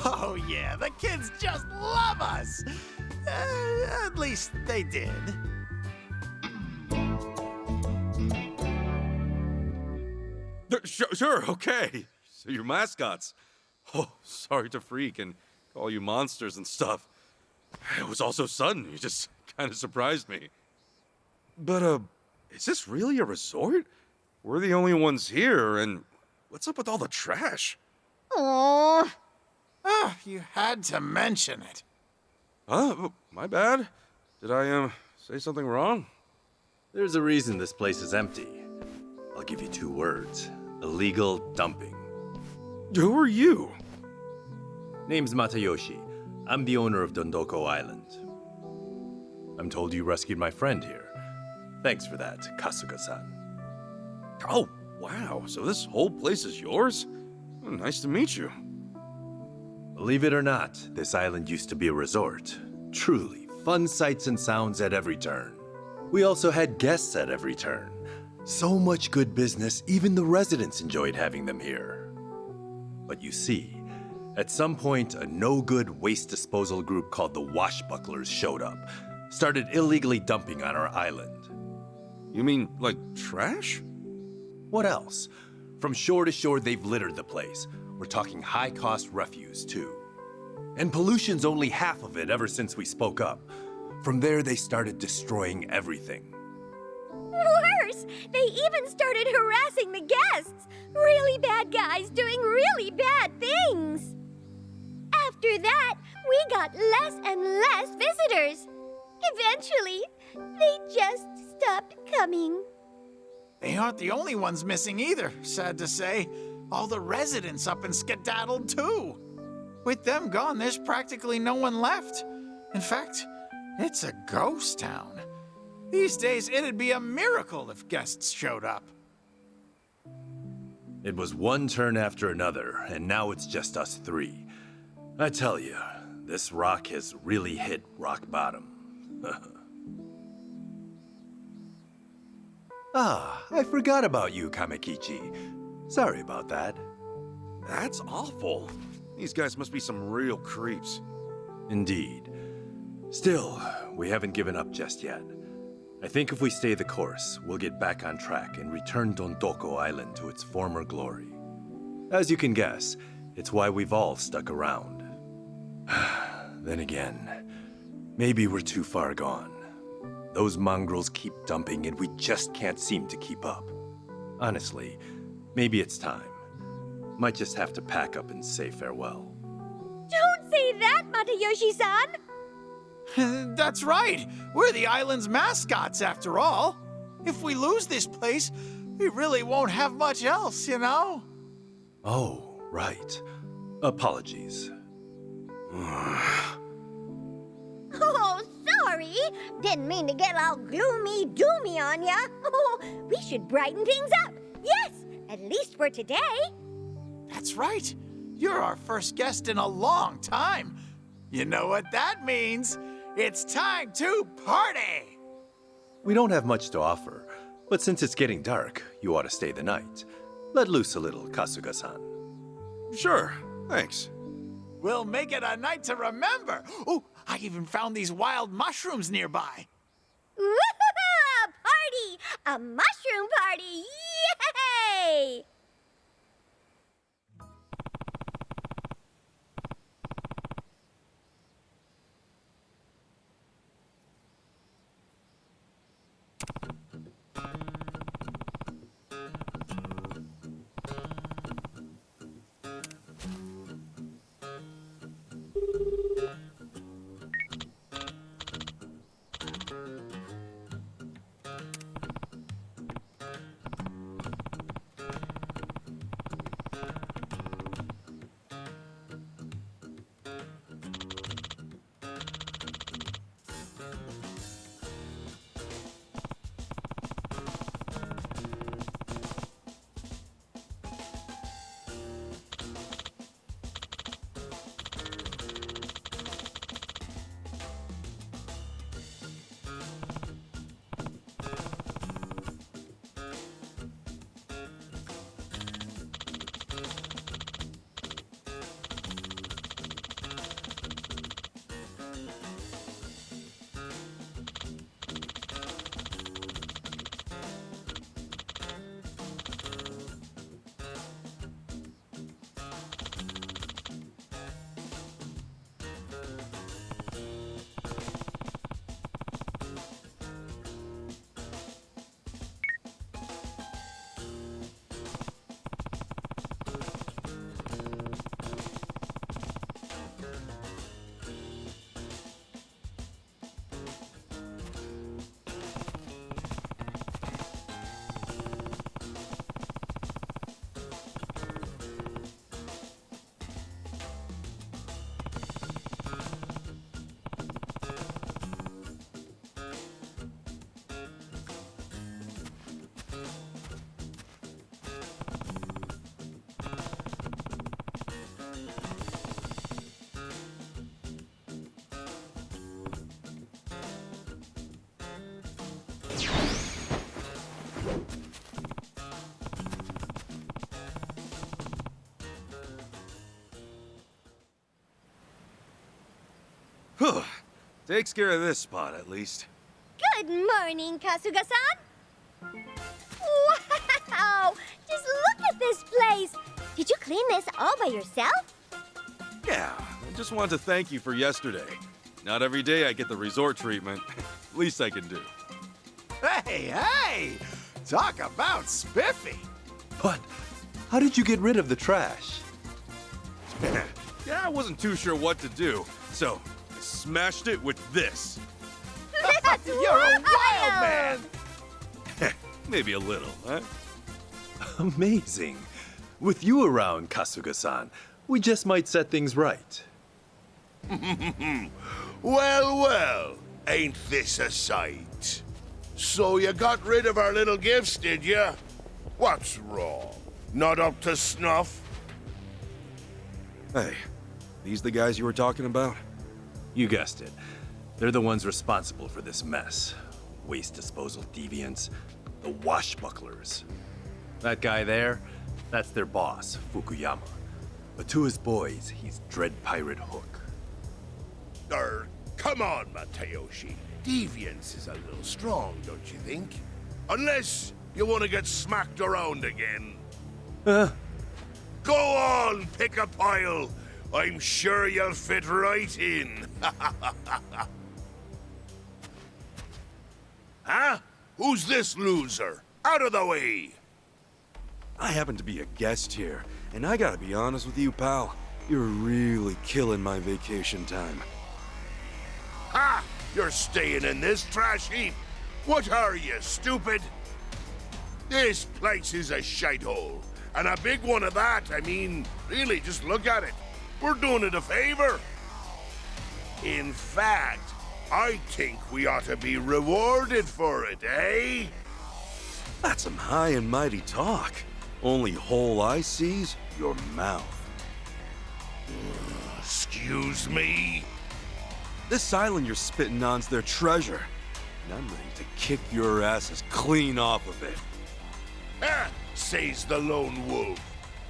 Oh yeah, the kids just love us. At least they did. Sure, okay. So you're mascots. Oh, sorry to freak and call you monsters and stuff. It was all so sudden, you just kind of surprised me. But, is this really a resort? We're the only ones here, and what's up with all the trash? Aww. Oh, you had to mention it. Huh? My bad. Did I, say something wrong? There's a reason this place is empty. I'll give you 2 words. Illegal dumping. Who are you? Name's Matayoshi. I'm the owner of Dondoko Island. I'm told you rescued my friend here. Thanks for that, Kasuga-san. Oh, wow. So this whole place is yours? Oh, nice to meet you. Believe it or not, this island used to be a resort. Truly, fun sights and sounds at every turn. We also had guests at every turn. So much good business, even the residents enjoyed having them here. But you see, at some point, a no-good waste disposal group called the Washbucklers showed up, started illegally dumping on our island. You mean, like, trash? What else? From shore to shore, they've littered the place. We're talking high-cost refuse, too. And pollution's only half of it ever since we spoke up. From there, they started destroying everything. Worse, they even started harassing the guests. Really bad guys doing really bad things. After that, we got less and less visitors. Eventually, they just stopped coming. They aren't the only ones missing either, sad to say. All the residents up and skedaddled too. With them gone, there's practically no one left. In fact, it's a ghost town. These days, it'd be a miracle if guests showed up. It was one turn after another, and now it's just us three. I tell you, this rock has really hit rock bottom. Ah, I forgot about you, Kamekichi. Sorry about that. That's awful. These guys must be some real creeps. Indeed. Still, we haven't given up just yet. I think if we stay the course, we'll get back on track and return Dontoko Island to its former glory. As you can guess, it's why we've all stuck around. Then again, maybe we're too far gone. Those mongrels keep dumping and we just can't seem to keep up. Honestly, maybe it's time. Might just have to pack up and say farewell. Don't say that, Matayoshi-san! That's right. We're the island's mascots, after all. If we lose this place, we really won't have much else, you know? Oh, right. Apologies. Oh, sorry. Didn't mean to get all gloomy doomy on ya. Oh, we should brighten things up. Yes, at least for today. That's right. You're our first guest in a long time. You know what that means? It's time to party! We don't have much to offer, but since it's getting dark, you ought to stay the night. Let loose a little, Kasuga-san. Sure, thanks. We'll make it a night to remember. Oh, I even found these wild mushrooms nearby. Woo-hoo-hoo! A party! A mushroom party! Yay! Takes care of this spot, at least. Good morning, Kasuga-san. Wow! Just look at this place. Did you clean this all by yourself? Yeah, I just want to thank you for yesterday. Not every day I get the resort treatment. Least I can do. Hey! Talk about spiffy! But how did you get rid of the trash? Yeah, I wasn't too sure what to do, so I smashed it with this. That's You're a wild man! Maybe a little, huh? Amazing. With you around, Kasuga-san, we just might set things right. Well, ain't this a sight? So you got rid of our little gifts, did you? What's wrong? Not up to snuff? Hey, these the guys you were talking about? You guessed it. They're the ones responsible for this mess. Waste disposal deviants, the washbucklers. That guy there, that's their boss, Fukuyama. But to his boys, he's Dread Pirate Hook. Come on, Matayoshi. Deviance is a little strong, don't you think? Unless you want to get smacked around again. Go on, pick a pile. I'm sure you'll fit right in. Huh? Who's this loser? Out of the way! I happen to be a guest here, and I gotta be honest with you, pal. You're really killing my vacation time. Ha! You're staying in this trash heap. What are you, stupid? This place is a shithole. And a big one of that. I mean, really, just look at it. We're doing it a favor. In fact, I think we ought to be rewarded for it, eh? That's some high and mighty talk. Only hole I see's your mouth. Excuse me? This island you're spitting on's their treasure. And I'm ready to kick your asses clean off of it. Ha! Says the lone wolf.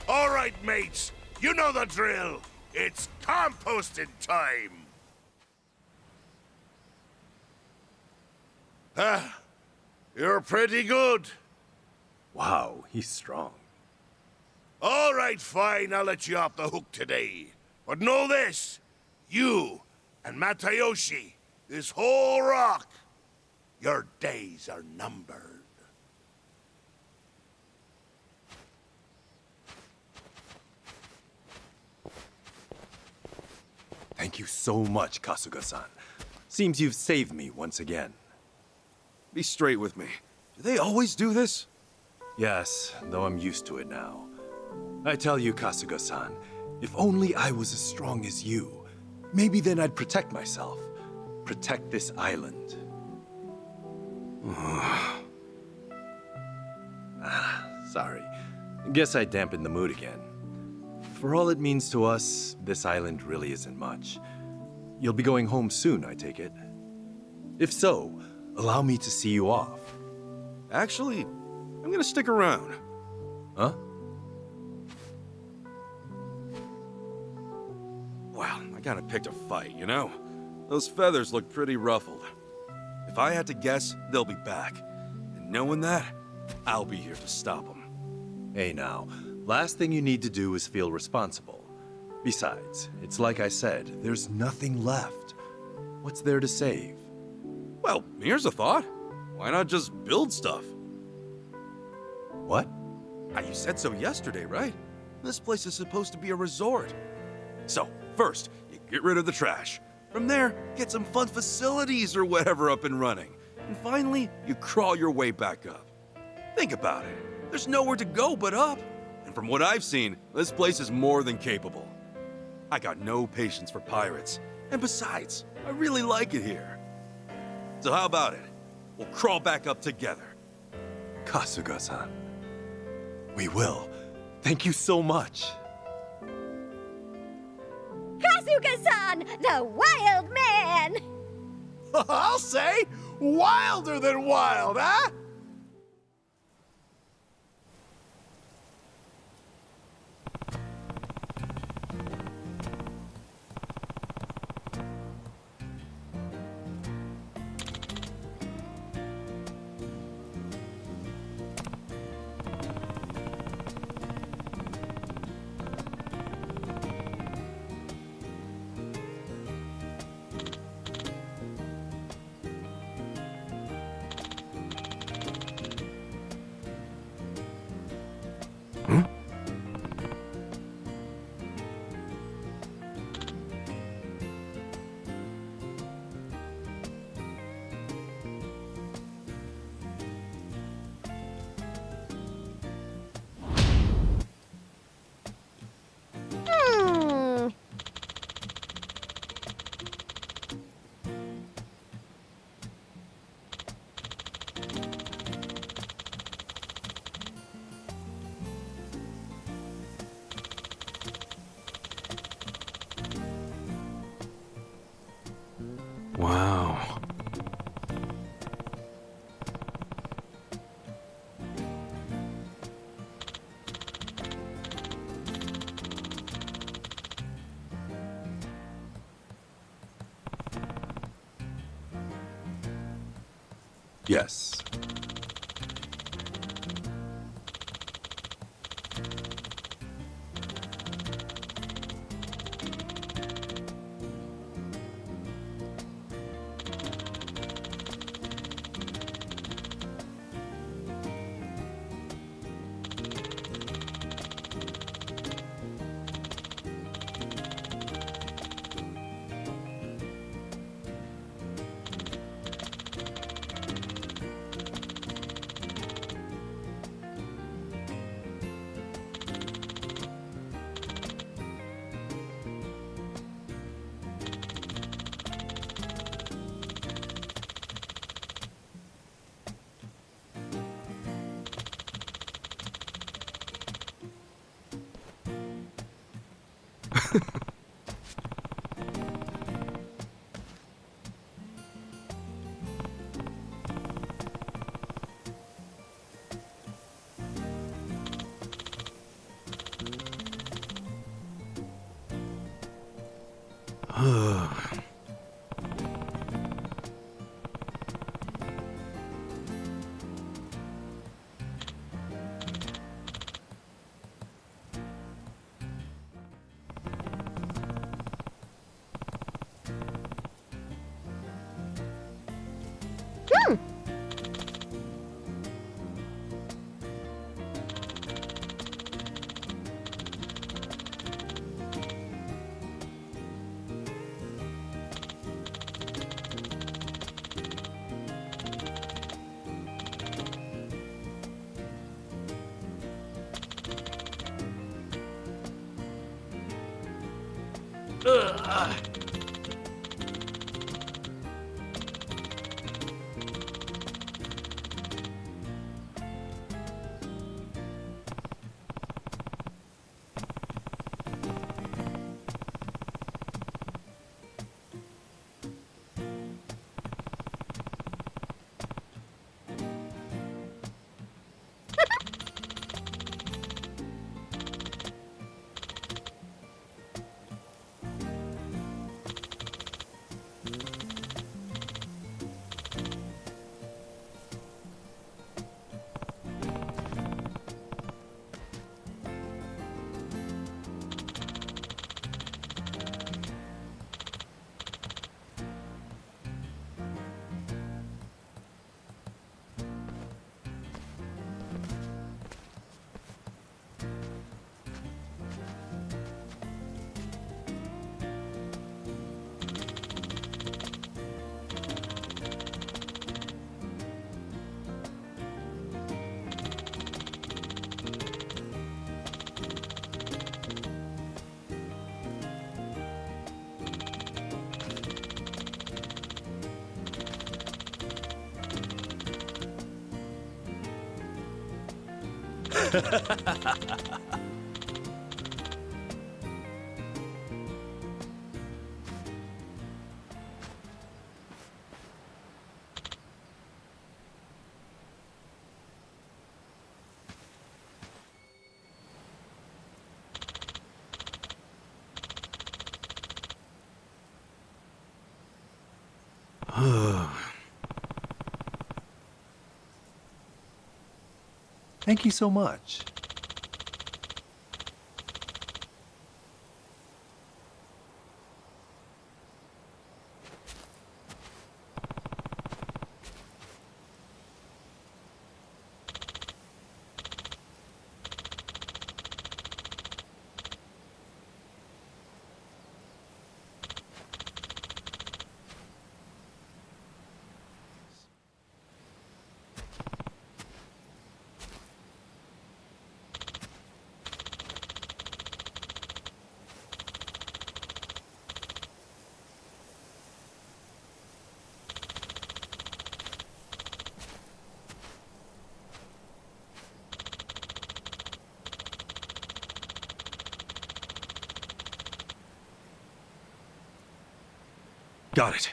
All right, mates. You know the drill. It's composting time. Ah, you're pretty good. Wow, he's strong. All right, fine. I'll let you off the hook today. But know this. You and Matayoshi, this whole rock, your days are numbered. Thank you so much, Kasuga-san. Seems you've saved me once again. Be straight with me. Do they always do this? Yes, though I'm used to it now. I tell you, Kasuga-san, if only I was as strong as you, maybe then I'd protect myself. Protect this island. Sorry. Guess I dampened the mood again. For all it means to us, this island really isn't much. You'll be going home soon, I take it. If so, allow me to see you off. Actually, I'm gonna stick around. Huh? Well, I kinda picked a fight, you know? Those feathers look pretty ruffled. If I had to guess, they'll be back. And knowing that, I'll be here to stop them. Hey now, last thing you need to do is feel responsible. Besides, it's like I said, there's nothing left. What's there to save? Well, here's a thought. Why not just build stuff? What? You said so yesterday, right? This place is supposed to be a resort. So, first, you get rid of the trash. From there, get some fun facilities or whatever up and running. And finally, you crawl your way back up. Think about it. There's nowhere to go but up. And from what I've seen, this place is more than capable. I got no patience for pirates. And besides, I really like it here. So how about it? We'll crawl back up together. Kasuga-san. We will. Thank you so much. Kasuga-san, the wild man! I'll say, wilder than wild, huh? Wow. Yes. Thank you so much. Got it.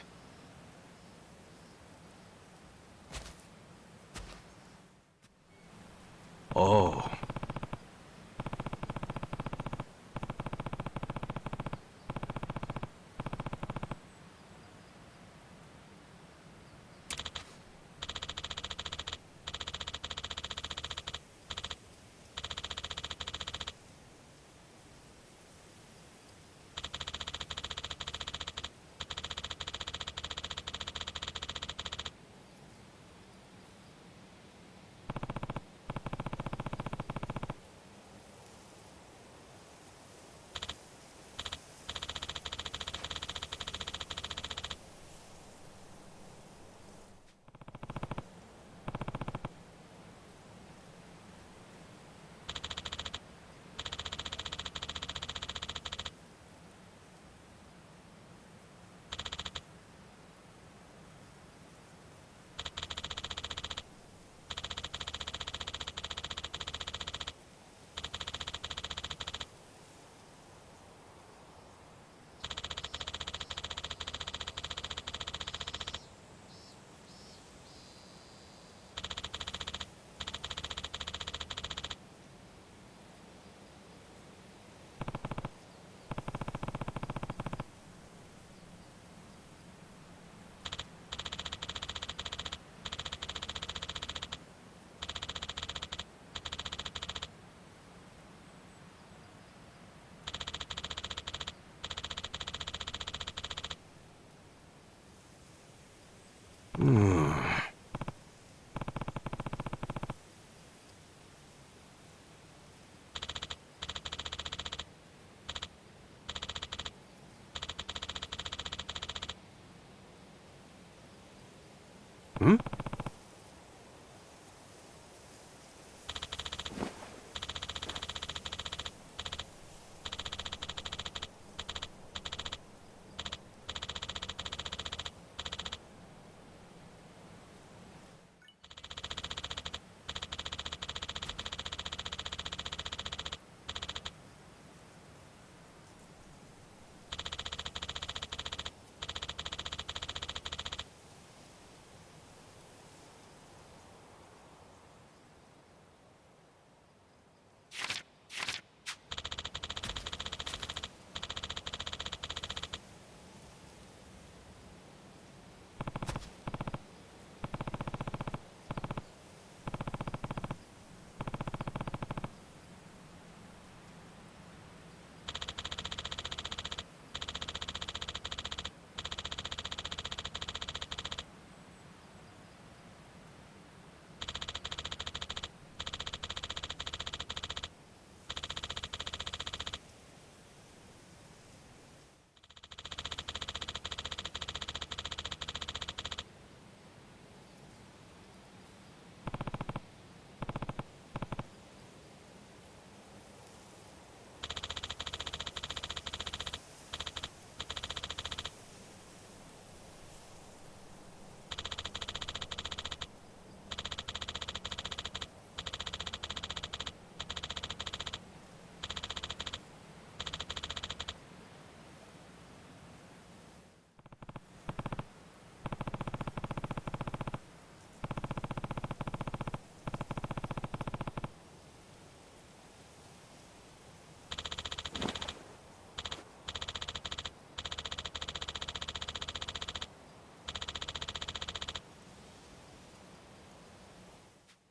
Hmm?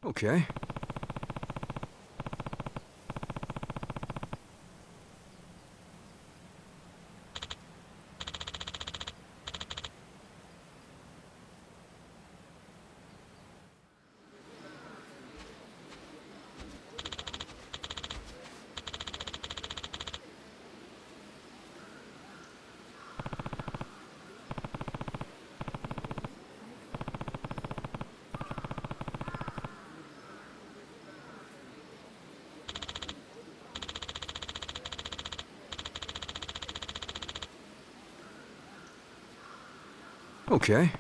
Okay. Okay.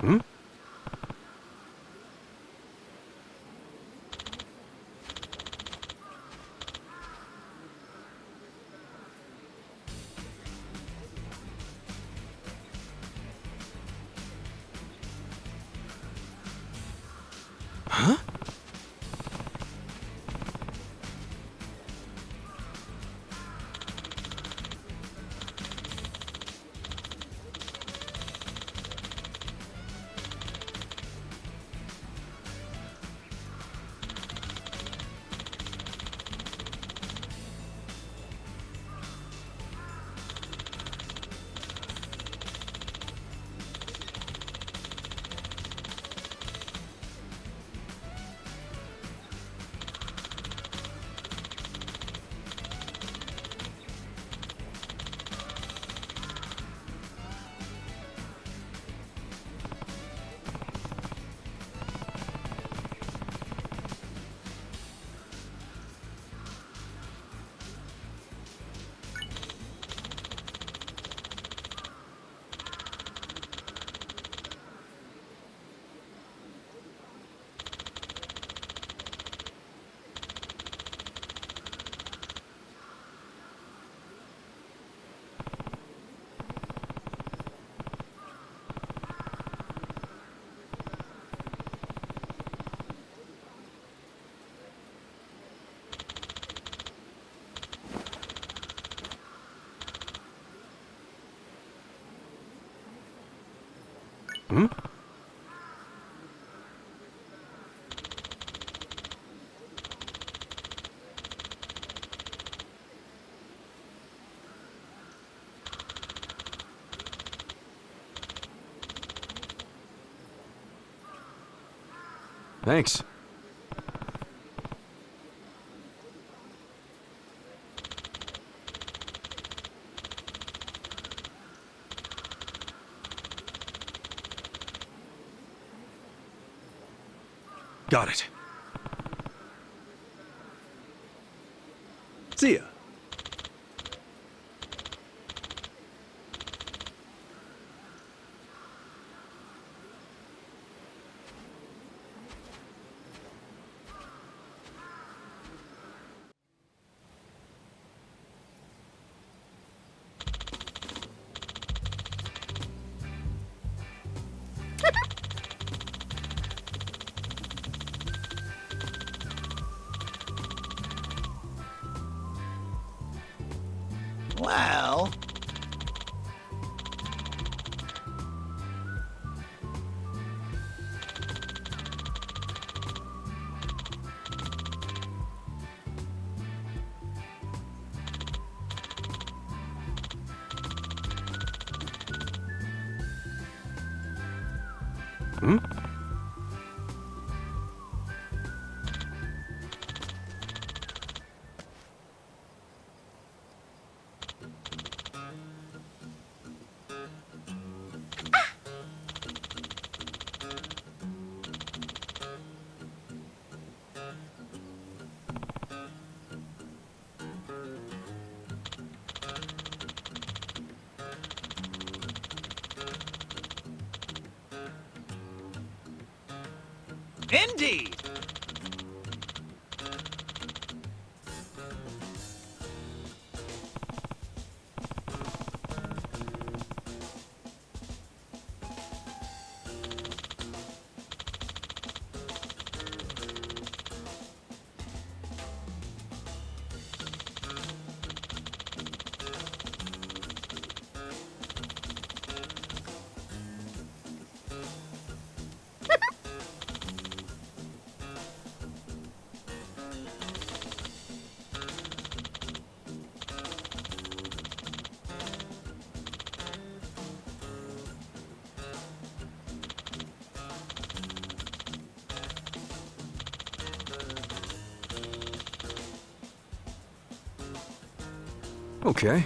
Hmm? Huh? Hmm? Thanks. Got it. See ya. Well... Hmm? Indeed! Okay.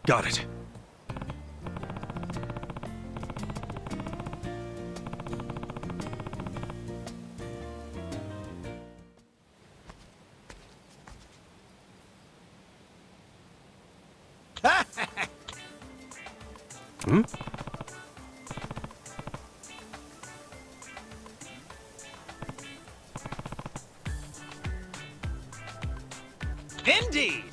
Got it. Hmm? Indeed!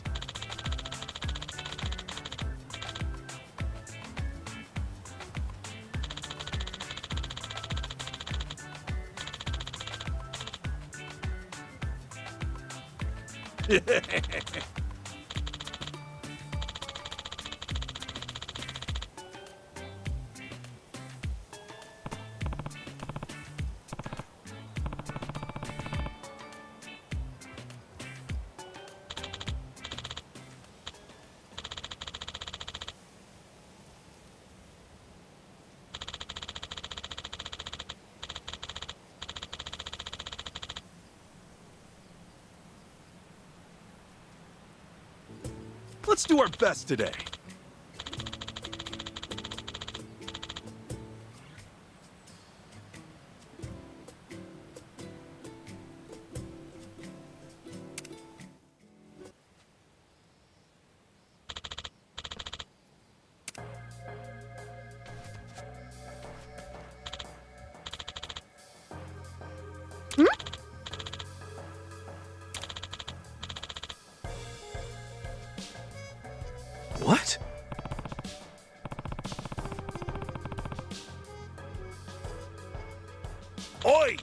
Let's do our best today. What? Oi!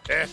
Eh?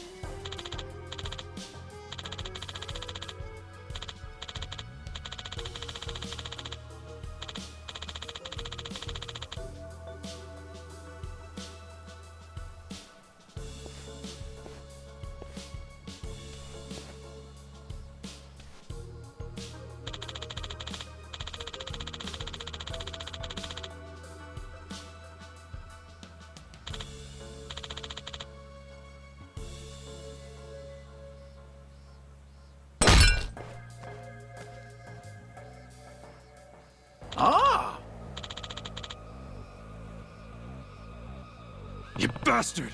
Ah! You bastard!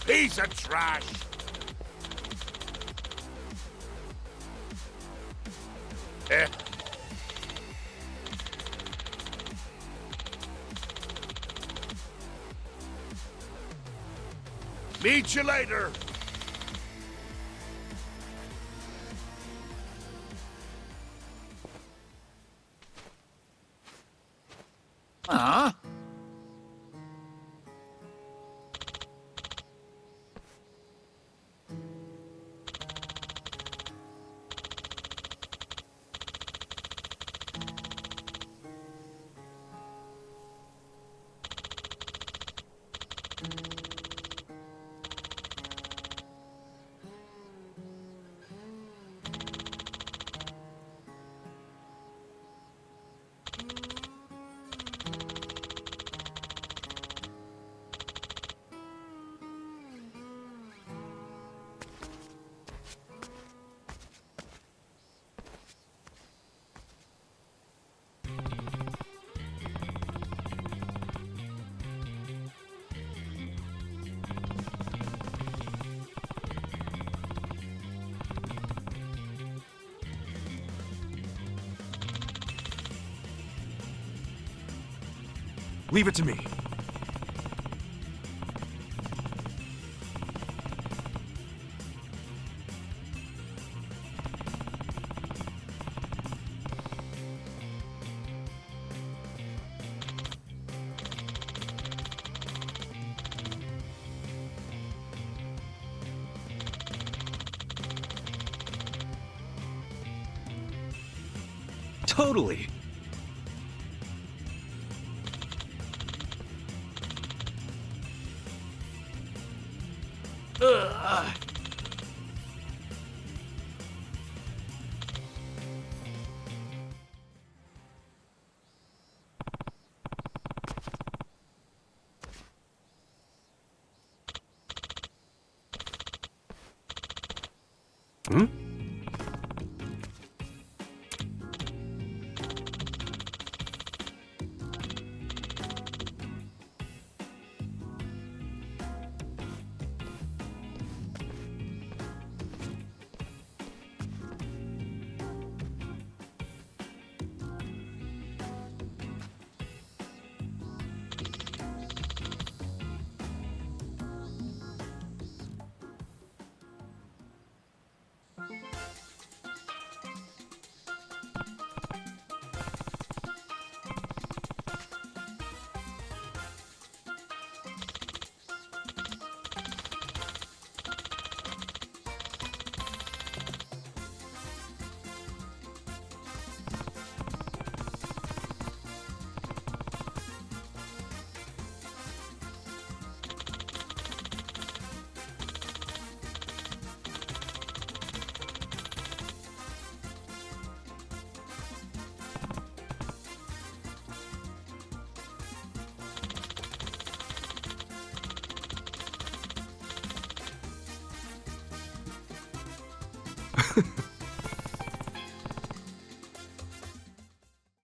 Piece of trash! Eh? Meet you later! Huh? Leave it to me. Totally.